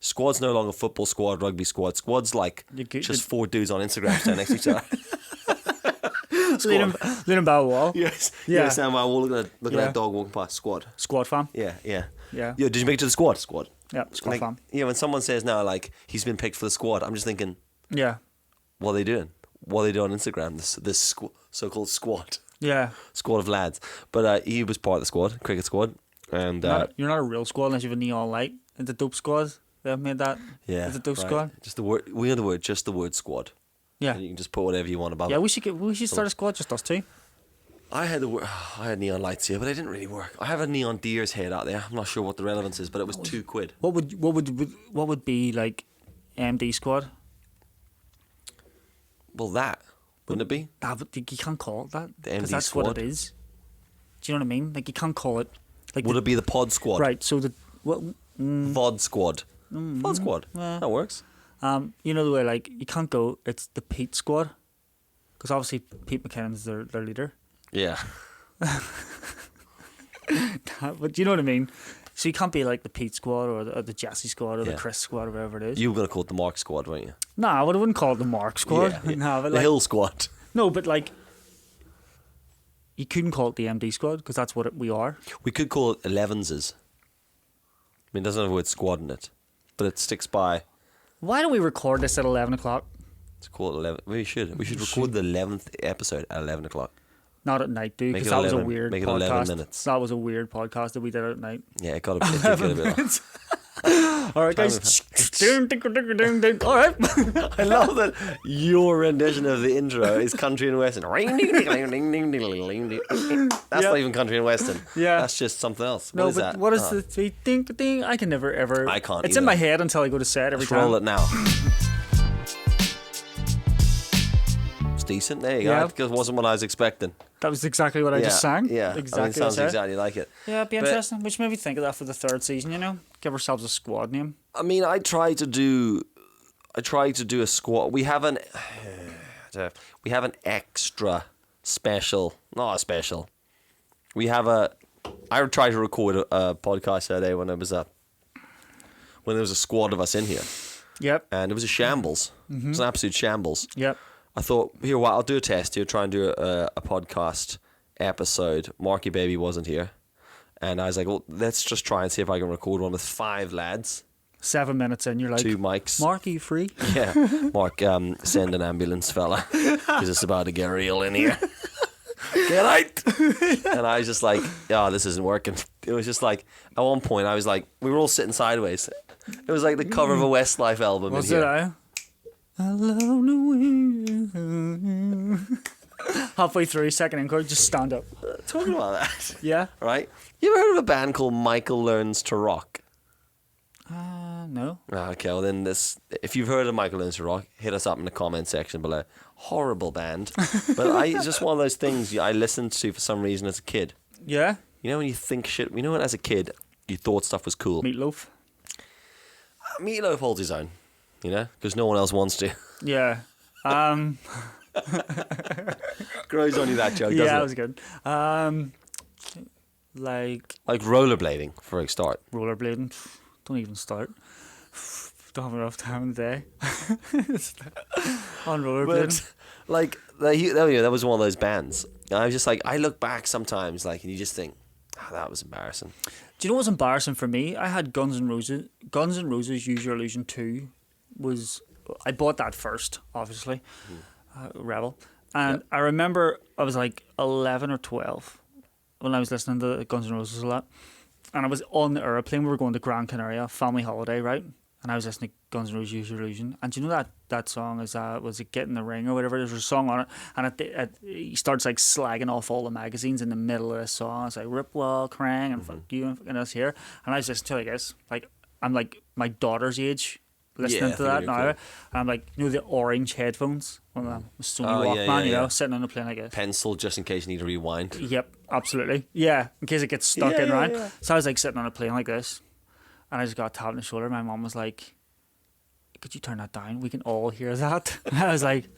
Squad's no longer football squad, rugby squad. Squad's like just four dudes on Instagram standing next to each other. Leaning by a wall. Yes. Yeah. Yeah. Standing by a wall looking at Yeah. a dog walking past. Squad. Squad fam. Yeah. Yeah. Yeah. Yo, did you make it to the squad? Squad. Yeah. Squad Like, fam. yeah. When someone says now like he's been picked for the squad, I'm just thinking, Yeah. what are they doing? What are they doing on Instagram? This so-called squad. Yeah. Squad of lads. But he was part of the squad, cricket squad. And You're not a real squad unless you have a neon light. It's a dope squad. They have made that. yeah, It's a dope right. squad. Just the word. We know the word. Just the word squad. Yeah. And you can just put whatever you want above Yeah, it. we should start a squad, just us two. I had I had neon lights here, but it didn't really work. I have a neon deer's head out there. I'm not sure what the relevance is, but it was £2. What would be like MD squad? Well, that wouldn't it be? Nah, but you can't call it that. The 'cause MD that's squad? what it is. Do you know what I mean? Like you can't call it like Would it be the pod squad? right, so Vod squad. Vod squad. yeah. That works. you know the way like you can't go it's the Pete squad. Because obviously Pete McKinnon's their leader. Yeah. But you know what I mean? So you can't be like the Pete squad or the Jesse squad or the Yeah. Chris squad or whatever it is. You were gonna call it the Mark squad, weren't you? Nah, I wouldn't call it the Mark squad. Yeah, yeah. Nah, but The like, Hill squad. no, but like you couldn't call it the MD squad because that's what we are. We could call it 11s. I mean, it doesn't have the word squad in it, but it sticks by. Why don't we record this at 11 o'clock? Let's call it 11. We should. We should record the 11th episode at 11 o'clock. Not at night, dude, Make because it that was a 11 weird make it podcast. 11 minutes. That was a weird podcast that we did at night. Yeah, it got a bit. All right, guys. All right. I love that your rendition of the intro is country and western. That's not even country and western. Yeah. That's just something else. No, What is but that? what is the ding? I can never ever. I can't It's either. in my head until I go to set every Let's time. roll it now. It's decent. There you Yeah. go. Because it wasn't what I was expecting. That was exactly what I just sang. Yeah. Exactly. I mean, it sounds what I said. exactly like it. Yeah, it'd be But- interesting. Which made me think of that for the third season. You know, give ourselves a squad name. I mean, I try to do a squad. We have an extra special, not a special. We have I tried to record a podcast the other day when there was a squad of us in here, Yep. and it was a shambles. It was an absolute shambles. Yep. I thought, here, what? I'll do a test here, try and do a podcast episode. Marky Baby wasn't here, and I was like, well, let's just try and see if I can record one with 5 lads. 7 minutes in, you're like, 2 mics. Mark, are you free? Yeah, Mark, send an ambulance, fella, because it's about to get real in here. Get out! And I was just like, oh, this isn't working. It was just like, at one point, I was like, we were all sitting sideways. It was like the cover of a Westlife album Was in it? here. I love the way. Halfway through, second encore, just stand up. Talking about that, Yeah. right? You ever heard of a band called Michael Learns to Rock? No. Okay, well then if you've heard of Michael Learns to Rock, hit us up in the comment section below. Horrible band. But it's just one of those things I listened to for some reason as a kid. Yeah. You know when you think shit, you know when as a kid you thought stuff was cool? Meatloaf. Meatloaf holds his own, you know, because no one else wants to. Yeah. Grows on you that joke, doesn't Yeah, it? that was good. Like Like rollerblading for a start. rollerblading. Don't even start. Don't have enough time in the day. On rollerblading. But like that was one of those bands. And I was just like, I look back sometimes, like, and you just think, oh, that was embarrassing. Do you know what was embarrassing for me? I had Guns N' Roses. Guns N' Roses Use Your Illusion 2 was... I bought that first, obviously. Rebel. And Yep. I remember I was like 11 or 12 when I was listening to Guns N' Roses a lot. And I was on the airplane. We were going to Gran Canaria, family holiday, right? And I was listening to Guns N' Roses Use Your Illusion. And do you know that song is, was it Get in the Ring or whatever? There's a song on it. And he starts like slagging off all the magazines in the middle of the song. It's like, Rip Wall, Krang, and fuck you, and fucking us here. And I was listening to it, I guess. Like, I'm like my daughter's age listening Yeah, to that I now. think And I'm like, you know, the orange headphones? One of the Sony Oh, yeah, Walkman, yeah, you know, yeah. sitting on the plane, I guess. Pencil just in case you need to rewind. Yep, absolutely. Yeah, in case it gets stuck Yeah, in, yeah, right? yeah. So I was like sitting on a plane like this, and I just got tapped on the shoulder. My mom was like, could you turn that down? We can all hear that. I was like,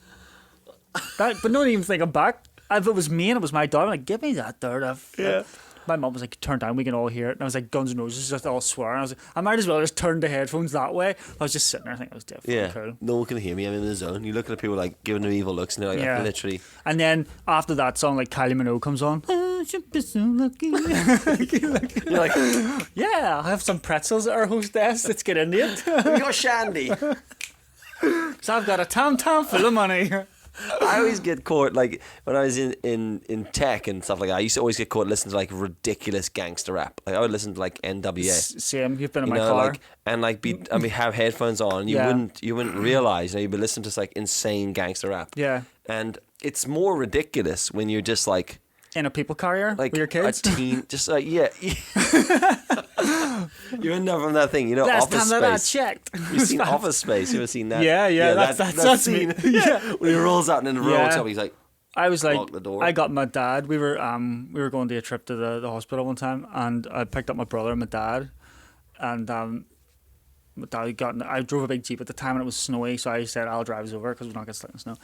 that, but not even thinking back. If it was me and it was my daughter, I'm like, give me that there. Yeah. My mum was like, turn down, we can all hear it. And I was like, Guns N' Roses, just all swearing. I was like, I might as well just turn the headphones that way. I was just sitting there, I think it was definitely Yeah, cool. no one can hear me. I'm in the zone. You're looking at people like giving them evil looks, and they're like, Yeah. literally. And then after that song, like Kylie Minogue comes on. I should be so lucky. You're like, Yeah, I have some pretzels at our hostess. Let's get into it. we got Shandy. So I've got a tam-tam full of money. I always get caught, like, when I was in tech and stuff like that, I used to always get caught listening to, like, ridiculous gangster rap. Like, I would listen to, like, NWA. Same, you've been in You my know, car. like, and, like, have headphones on, and you Yeah. wouldn't realize, you know, you'd be listening to, like, insane gangster rap. Yeah. And it's more ridiculous when you're just, like, In a people carrier like with your kids. a teen, just like, yeah. You end up from that thing, you know, Last Office time that I Space. checked. You've seen Office Space. You ever seen that? Yeah, that's scene. me. Yeah. When he rolls out and then rolls Yeah. up, he's like, I was like, Lock the door. I got my dad. We were going to a trip to the hospital one time, and I picked up my brother and my dad, and my dad I drove a big Jeep at the time, and it was snowy, so I said I'll drive us over because we're not getting stuck in the snow.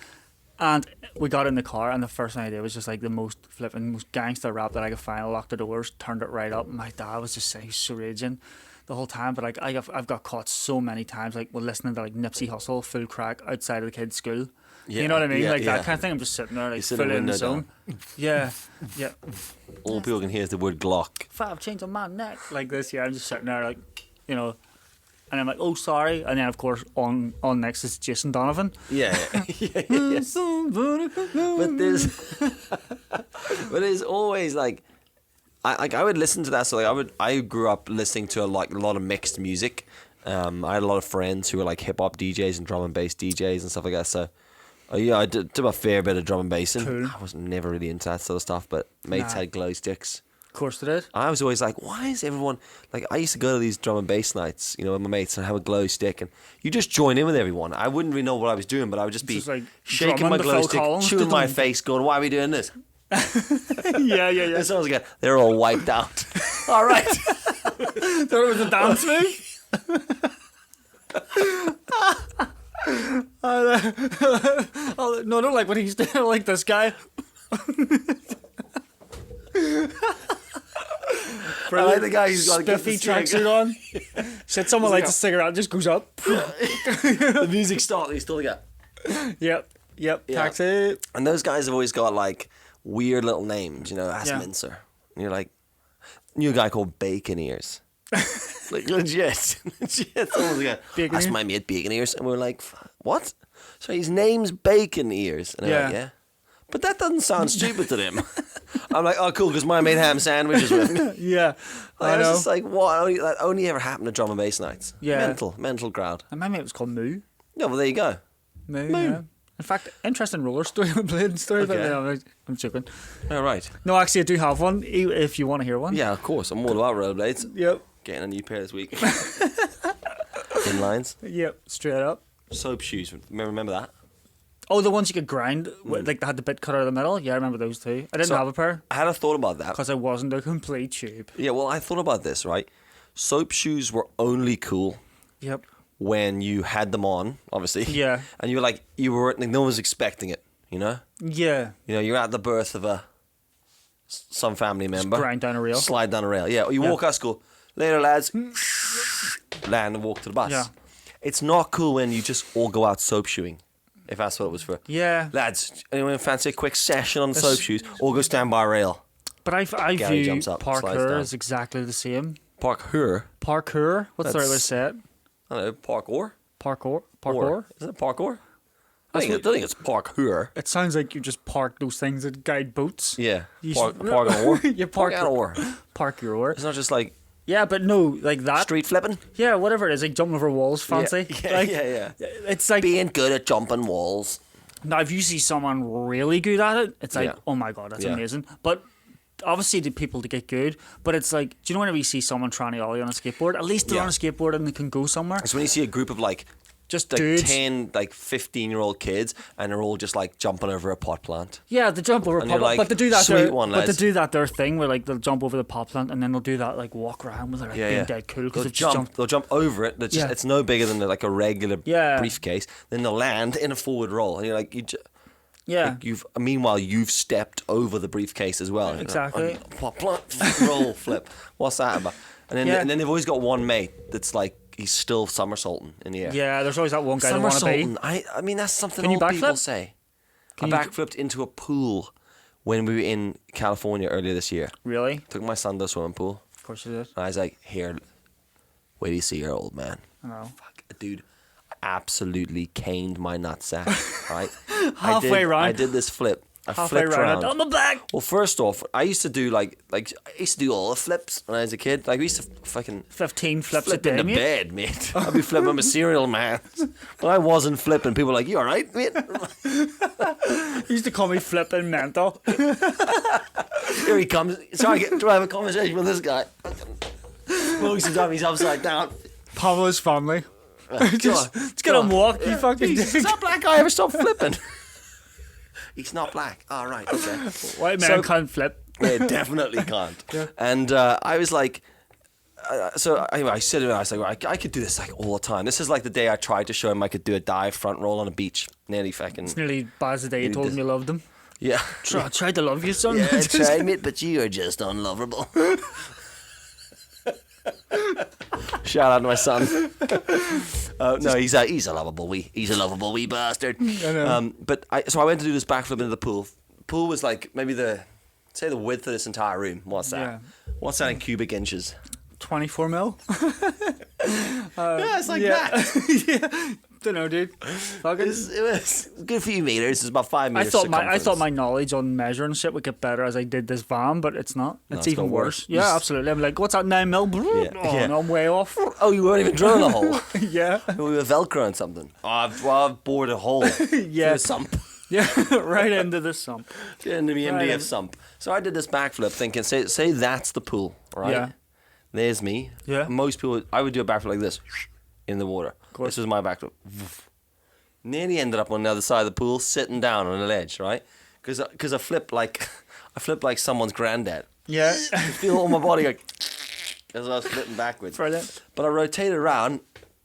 And we got in the car, and the first thing I did was just like the most gangster rap that I could find. I locked the doors, turned it right up, and my dad was just saying, so raging the whole time. But like I've got caught so many times, like we're listening to like Nipsey Hussle, full crack outside of the kids' school. You know what I mean? yeah, Like yeah. that kind of thing. I'm just sitting there, like sitting fully in the window zone. Yeah, yeah. all people can hear is the word Glock. 5 chains on my neck, like this. Yeah, I'm just sitting there, like, you know. And I'm like, oh, sorry. And then, of course, on next is Jason Donovan. Yeah. But there's always like, I would listen to that. So like I grew up listening to a lot of mixed music. I had a lot of friends who were like hip hop DJs and drum and bass DJs and stuff like that. So yeah, I did a fair bit of drum and bass. And Cool. I was never really into that sort of stuff, but mates had glow sticks. Of course they did. I was always like, why is everyone like? I used to go to these drum and bass nights, with my mates, and have a glow stick, and you just join in with everyone. I wouldn't really know what I was doing, but I would just be Just, like, shaking my drumming the glow Phil stick, Collins chewing my didn't- face, going, "Why are we doing this?" yeah. And someone's again, they're all wiped out. All right, Thought it was a dance move. Oh, no, I don't like what he's doing. I like this guy. I like the guy who's got a Spiffy tracksuit on. Said someone lights a cigarette and just goes up. The music starts, and you still get. Yep. Yeah. Taxi. And those guys have always got like weird little names, Ask Yeah. Mincer. And you're like, knew a guy called Bacon Ears. Like legit. Someone's like, Bacon that's Ears? my mate Bacon Ears. And we're like, what? So his name's Bacon Ears. And they're like, Yeah. yeah. But that doesn't sound stupid to them. I'm like, oh, cool, because my mate ham sandwiches with me. Yeah. I I was know. just like, what? That only ever happened at drum and bass nights. Yeah. Mental crowd. And my mate was called Moo. Yeah, well, there you go. Moo. Moo. Yeah. In fact, interesting roller story, blading story. But Okay. no, I'm joking. All right. No, actually, I do have one. If you want to hear one. Yeah, of course. I'm all about rollerblades. Yep. Getting a new pair this week. Inlines. Yep. Straight up. Soap shoes. Remember that? Oh, the ones you could grind, like they had the bit cut out of the middle. Yeah, I remember those too. I didn't So- have a pair I had a thought about that. because I wasn't a complete tube. Yeah, well, I thought about this, right? Soap shoes were only cool Yep. when you had them on, obviously. Yeah. And you were like, like, no one was expecting it, Yeah. You're at the birth of some family member. grind down a rail. Slide down a rail. Yeah, or you Yeah. walk out of school. Later, lads. Land and walk to the bus. Yeah. It's not cool when you just all go out soap shoeing, if that's what it was for. Yeah. Lads, anyone fancy a quick session on This- soap shoes? Or go stand by a rail. But I Gary view jumps up, slides parkour down. as exactly the same. Parkour. Parkour? What's the right way to That's- say it? I don't know, parkour? Parkour? Parkour? Or. Isn't it parkour? I That's think it's parkour. It sounds like you just park those things that guide boats. Yeah. You Park should- an oar. You park an oar. Park your oar. It's not just like Yeah, but no, like that. street flipping. Yeah, whatever it is, like jumping over walls, fancy. Yeah, Like, yeah. It's like Being good at jumping walls. now if you see someone really good at it, it's like, Yeah. oh my god, that's Yeah. amazing. But obviously the people to get good, but it's like, do you know whenever you see someone trying to ollie on a skateboard, at least they're Yeah. on a skateboard and they can go somewhere. It's when you see a group of like Just like dudes. 10, like 15-year-old kids, and they're all just like jumping over a pot plant. Yeah, they jump over And pop, you're like, but they do that. "Sweet one, but they lads." do that their thing where like they'll jump over the pop plant and then they'll do that like walk around with it, like being dead cool because They'll they just jump. They'll jump over it. Yeah. It's no bigger than like a regular Yeah. briefcase. Then they'll land in a forward roll, and you're like, Yeah, Meanwhile, you've stepped over the briefcase as well. Exactly. Plop, plop, roll, flip. What's that about? And then they've always got one mate that's like he's still somersaulting in the air. yeah. There's always that one guy that want to be. Somersaulting. I mean that's something Can you old people backflip? say. Can I you- backflipped into a pool when we were in California earlier this year. Really? Took my son to a swimming pool, Of course you did. and I was like, "Here, wait till you see your old man." I know. Fuck, dude, I absolutely caned my nutsack. Right, Halfway round. I did this flip. I Halfway flipped around around. on the back. Well, first off, I used to do like I used to do all the flips when I was a kid. Like we used to fucking 15 flips a flip day, into mate. bed, mate. I'd be flipping. I'm a serial man. But I wasn't flipping. People were like, "You all right, mate?" He used to call me flipping mental. Here he comes. Sorry, to have a conversation with this guy. Most of the time he's upside down. Pablo's family. Just Just get him walk, you fucking Is dick. that black guy ever stop flipping? He's not black. All right, okay. White man So- can't flip. Yeah, definitely can't. And I was like, so anyway, I said to him, I was like, well, I could do this like all the time. This is like the day I tried to show him I could do a dive front roll on a beach. Nearly fucking, Nearly bad as the day you told him you loved him. yeah. I tried to love you, son. Yeah, I tried, mate, but you are just unlovable. Shout out to my son. No, he's a lovable wee bastard. But so I went to do this backflip into the pool. The pool was like maybe the width of this entire room. What's that? Yeah. What's that in cubic inches? 24 mil. Yeah, it's like yeah. that. Yeah. Don't know, dude. Fucking. It was a good few meters. It's about 5 meters. I thought my knowledge on measuring shit would get better as I did this van, but it's not. It's even worse. Yeah, absolutely. I'm like, what's that 9 mil? No, I'm way off. Oh, you weren't even drilling a hole. Yeah. We were Velcroing something. Oh, I've bored a hole. Yeah. Through a sump. Yeah, right into the sump. Into the MDF sump. So I did this backflip thinking, say that's the pool, right? Yeah. There's me. Yeah. Most people, I would do a backflip like this in the water. This was my backflip. Nearly ended up on the other side of the pool, sitting down on a ledge, right? Because I flipped like someone's granddad. Yeah. I feel all my body like as I was flipping backwards. Brilliant. But I rotated around,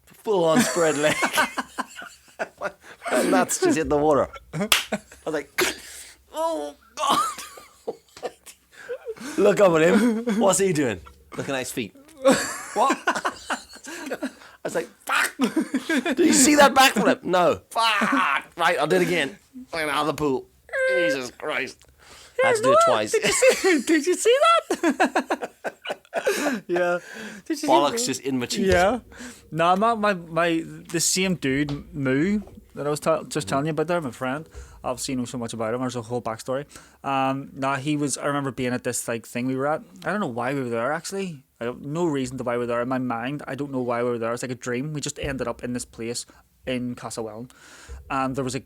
full on spread leg. And that's just hit the water. I was like, oh God. Look up at him. What's he doing? Looking at his feet. What? I was like, fuck. Did you see that backflip? No. Fuck. Right, I'll do it again. Out of the pool. Jesus Christ. I had to do it twice. Did you see that? Yeah. Did you Bollocks just in my cheeks. Yeah. No, the same dude, Moo, that I was just telling you about there, my friend. Obviously, you know so much about him. There's a whole backstory. I remember being at this thing we were at. I don't know why we were there, actually. I have no reason to why we were there. In my mind, I don't know why we were there. It's like a dream. We just ended up in this place in Castlewellan. And there was a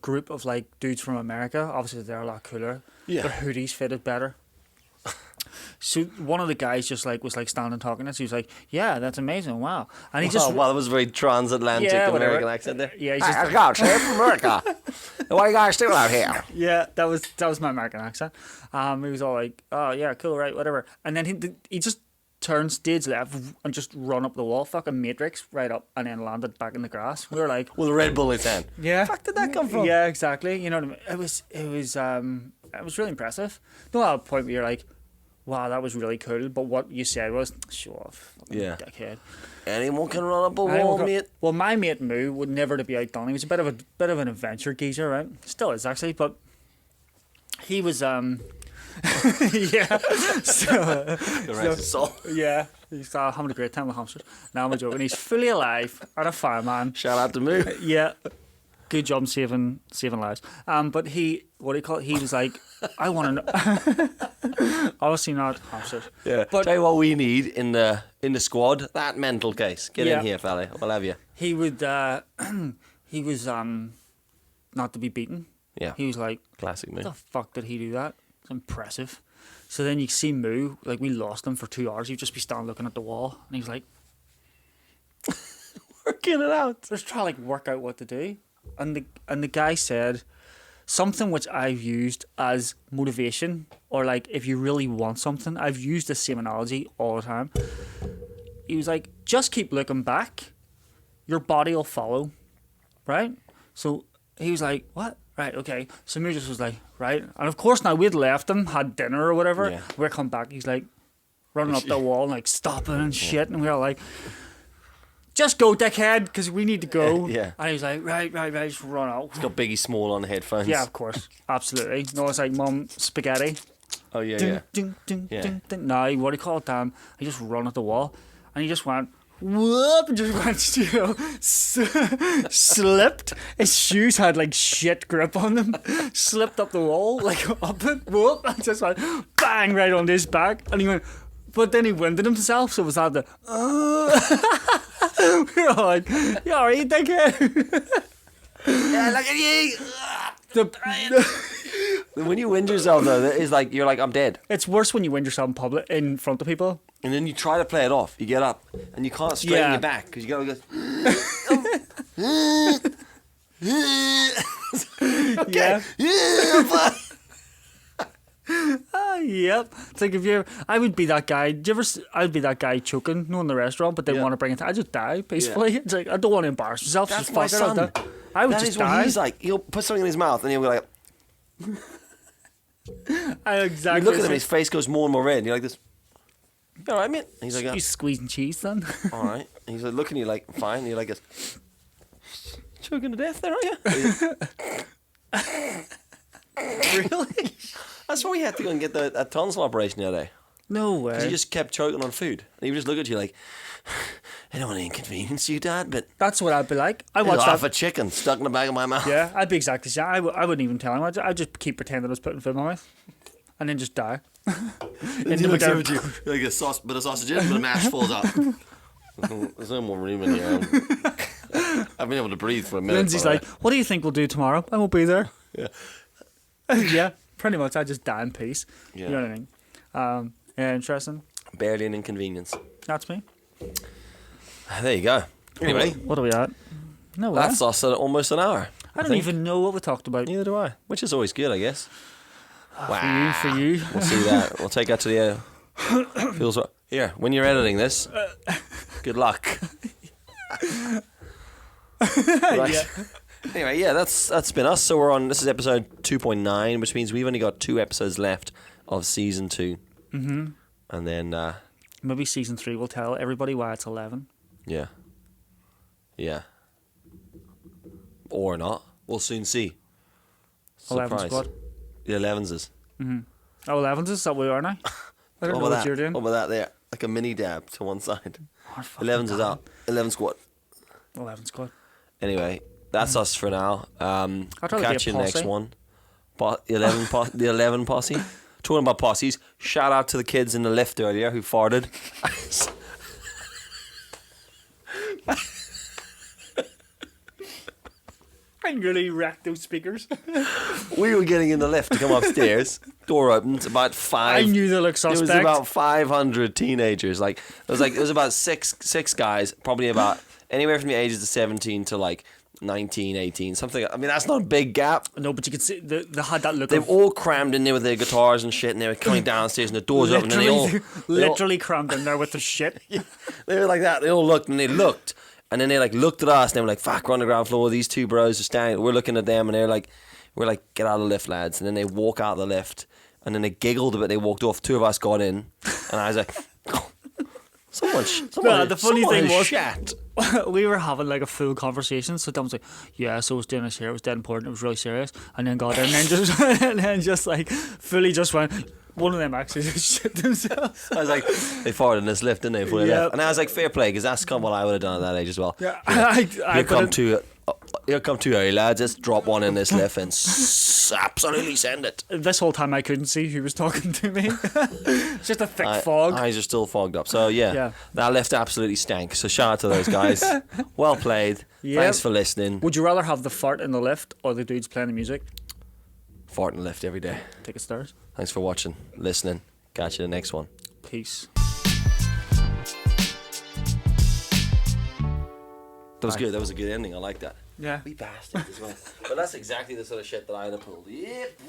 group of like dudes from America. Obviously, they're a lot cooler. Yeah. Their hoodies fitted better. So one of the guys just like was like standing talking to us. He was like, "Yeah, that's amazing, wow!" And he just that was a very transatlantic American accent there. Yeah, he's just I got from America. Why you guys still out here? Yeah, that was my American accent. He was all like, "Oh yeah, cool, right, whatever." And then he just turned stage left and just run up the wall, fucking Matrix right up, and then landed back in the grass. We were like, with a Red Bull in his hand. Yeah, Where the fuck did that come from? Yeah, exactly. You know what I mean? It was really impressive. No, at a point where you're like, wow, that was really cool. But what you said was, show off. Yeah. Dickhead. Anyone can run up a wall, mate. Well, my mate Moo would never to be outdone. He was a bit of an adventure geezer, right? Still is actually, but he was yeah. Yeah, he's having a great time with hamsters. Now I'm joking. He's fully alive and a fireman. Shout out to Moo. Yeah. Good job saving lives. But he was like, I want to know. Obviously not hamsters. Yeah. But tell you what we need in the squad, that mental case. Get in here, fella. We'll have you. He would he was not to be beaten. Yeah. He was like, classic Moo. How the fuck did he do that? It's impressive. So then you see Moo, like we lost him for 2 hours. He'd just be standing looking at the wall, and he was like, working it out. Just trying to like work out what to do. And the guy said something which I've used as motivation, or like if you really want something. I've used the same analogy all the time. He was like, just keep looking back, your body will follow, right? So he was like, what? Right, okay. So Moo just was like, right. And of course now we'd left him, had dinner or whatever. Yeah. We're come back, he's like running up the wall and like stopping and shit, and we were like, just go, dickhead, because we need to go. Yeah. And he was like, right, just run out. He's got Biggie Small on the headphones. Yeah, of course. Absolutely. No, it's like, Mum, spaghetti. Oh, yeah, ding, No, what do you call it, Dan? He just run at the wall. And he just went, whoop, and just went, you know, slipped. His shoes had like shit grip on them. Slipped up the wall, like up it, whoop, and just went bang right on his back. And he went, but then he winded himself, so it was at the we were all like, you alright, dickhead? Yeah, look at you. When you wind yourself though, it's like you're like, I'm dead. It's worse when you wind yourself in public, in front of people. And then you try to play it off. You get up and you can't straighten your back because you gotta go. Okay. Yeah. Yep. It's like I would be that guy. I'd be that guy choking, in the restaurant, but they want to bring it. I just die peacefully. It's like I don't want to embarrass myself. That's just my son. I would that just is die. What he's like. He'll put something in his mouth and he'll be like. Exactly. You look at him, his face goes more and more red. And you're like this. You all right, mate? And he's like, you squeezing cheese, then. All right. And he's like looking at you like, fine. And you're like, choking to death there, aren't you? Really? That's why we had to go and get a tonsil operation the other day. No way. Because he just kept choking on food. And he would just look at you like, I don't want to inconvenience you, Dad, but That's what I'd be like. I there's watched half that. a chicken stuck in the back of my mouth. Yeah, I'd be exactly the same. I wouldn't even tell him. I'd just keep pretending I was putting food in my mouth, and then just die. And he looks over to you like a bit of sausage in, but the mash falls out. There's no more room in here. I've been able to breathe for a minute. Lindsay's like, "What do you think we'll do tomorrow? I won't be there." Yeah. Yeah, pretty much. I just die in peace. Yeah. You know what I mean? Yeah, interesting. Barely an inconvenience. That's me. There you go. Anyway, What are we at? No way. that's us at almost an hour. I don't think. even know what we talked about. Neither do I. Which is always good, I guess. For you. We'll see that. We'll take that to the. Feels right. Here, when you're editing this, good luck. Right. Yeah. Anyway, yeah, that's been us. So we're on. This is episode 2.9, which means we've only got 2 episodes left of season 2. Mm-hmm. And then, Maybe season 3 will tell everybody why it's 11. yeah, or not. We'll soon see. 11 Surprise. squad. The 11s is. Mm-hmm. Oh, 11s is that what we are now? I don't know what you're doing. What about that there? Like a mini dab to one side. Oh, fucking 11s is damn. up. 11 squad. 11 squad. Anyway, that's us for now. rather be Catch a you next posse. one. The 11 posse. Talking about posses, shout out to the kids in the lift earlier who farted. I nearly wrecked those speakers. We were getting in the lift to come upstairs. Door opens. About 5. I knew they looked It suspect. was about 500 teenagers. It was about six guys, probably about anywhere from the ages of 17 to like 19, 18, something. I mean, that's not a big gap. No, but you could see they had that look. They've of all crammed in there with their guitars and shit, and they were coming downstairs, and the doors open, and literally crammed in there with the shit. they were like that. They all looked, and they looked, and then they like looked at us, and they were like, "Fuck, we're on the ground floor. These 2 bros are standing. We're looking at them, and we're like, get out of the lift, lads." And then they walk out of the lift, and then they giggled a bit. They walked off. 2 of us got in, and I was like, someone. The funny thing was, shat. we were having like a full conversation. So Tom was like, "Yeah, so I was doing this here. It was dead important. It was really serious." And then got in, and then just like fully just went. One of them actually just shit themselves. I was like, they farted in this lift, didn't they? Before they left. And I was like, fair play, because that's kind of what I would have done at that age as well. Yeah, Here come too early, lads. Let's drop one in this lift and absolutely send it. This whole time I couldn't see who was talking to me. It's just a thick fog. Eyes are still fogged up. So yeah, that lift absolutely stank. So shout out to those guys. Well played. Yep. Thanks for listening. Would you rather have the fart in the lift or the dudes playing the music? Fart and lift every day. Take it stairs. Thanks for watching, listening. Catch you the next one. Peace. That was good. That was a good ending. I like that. Yeah. We bastards as well. But that's exactly the sort of shit that I would have pulled. Yep.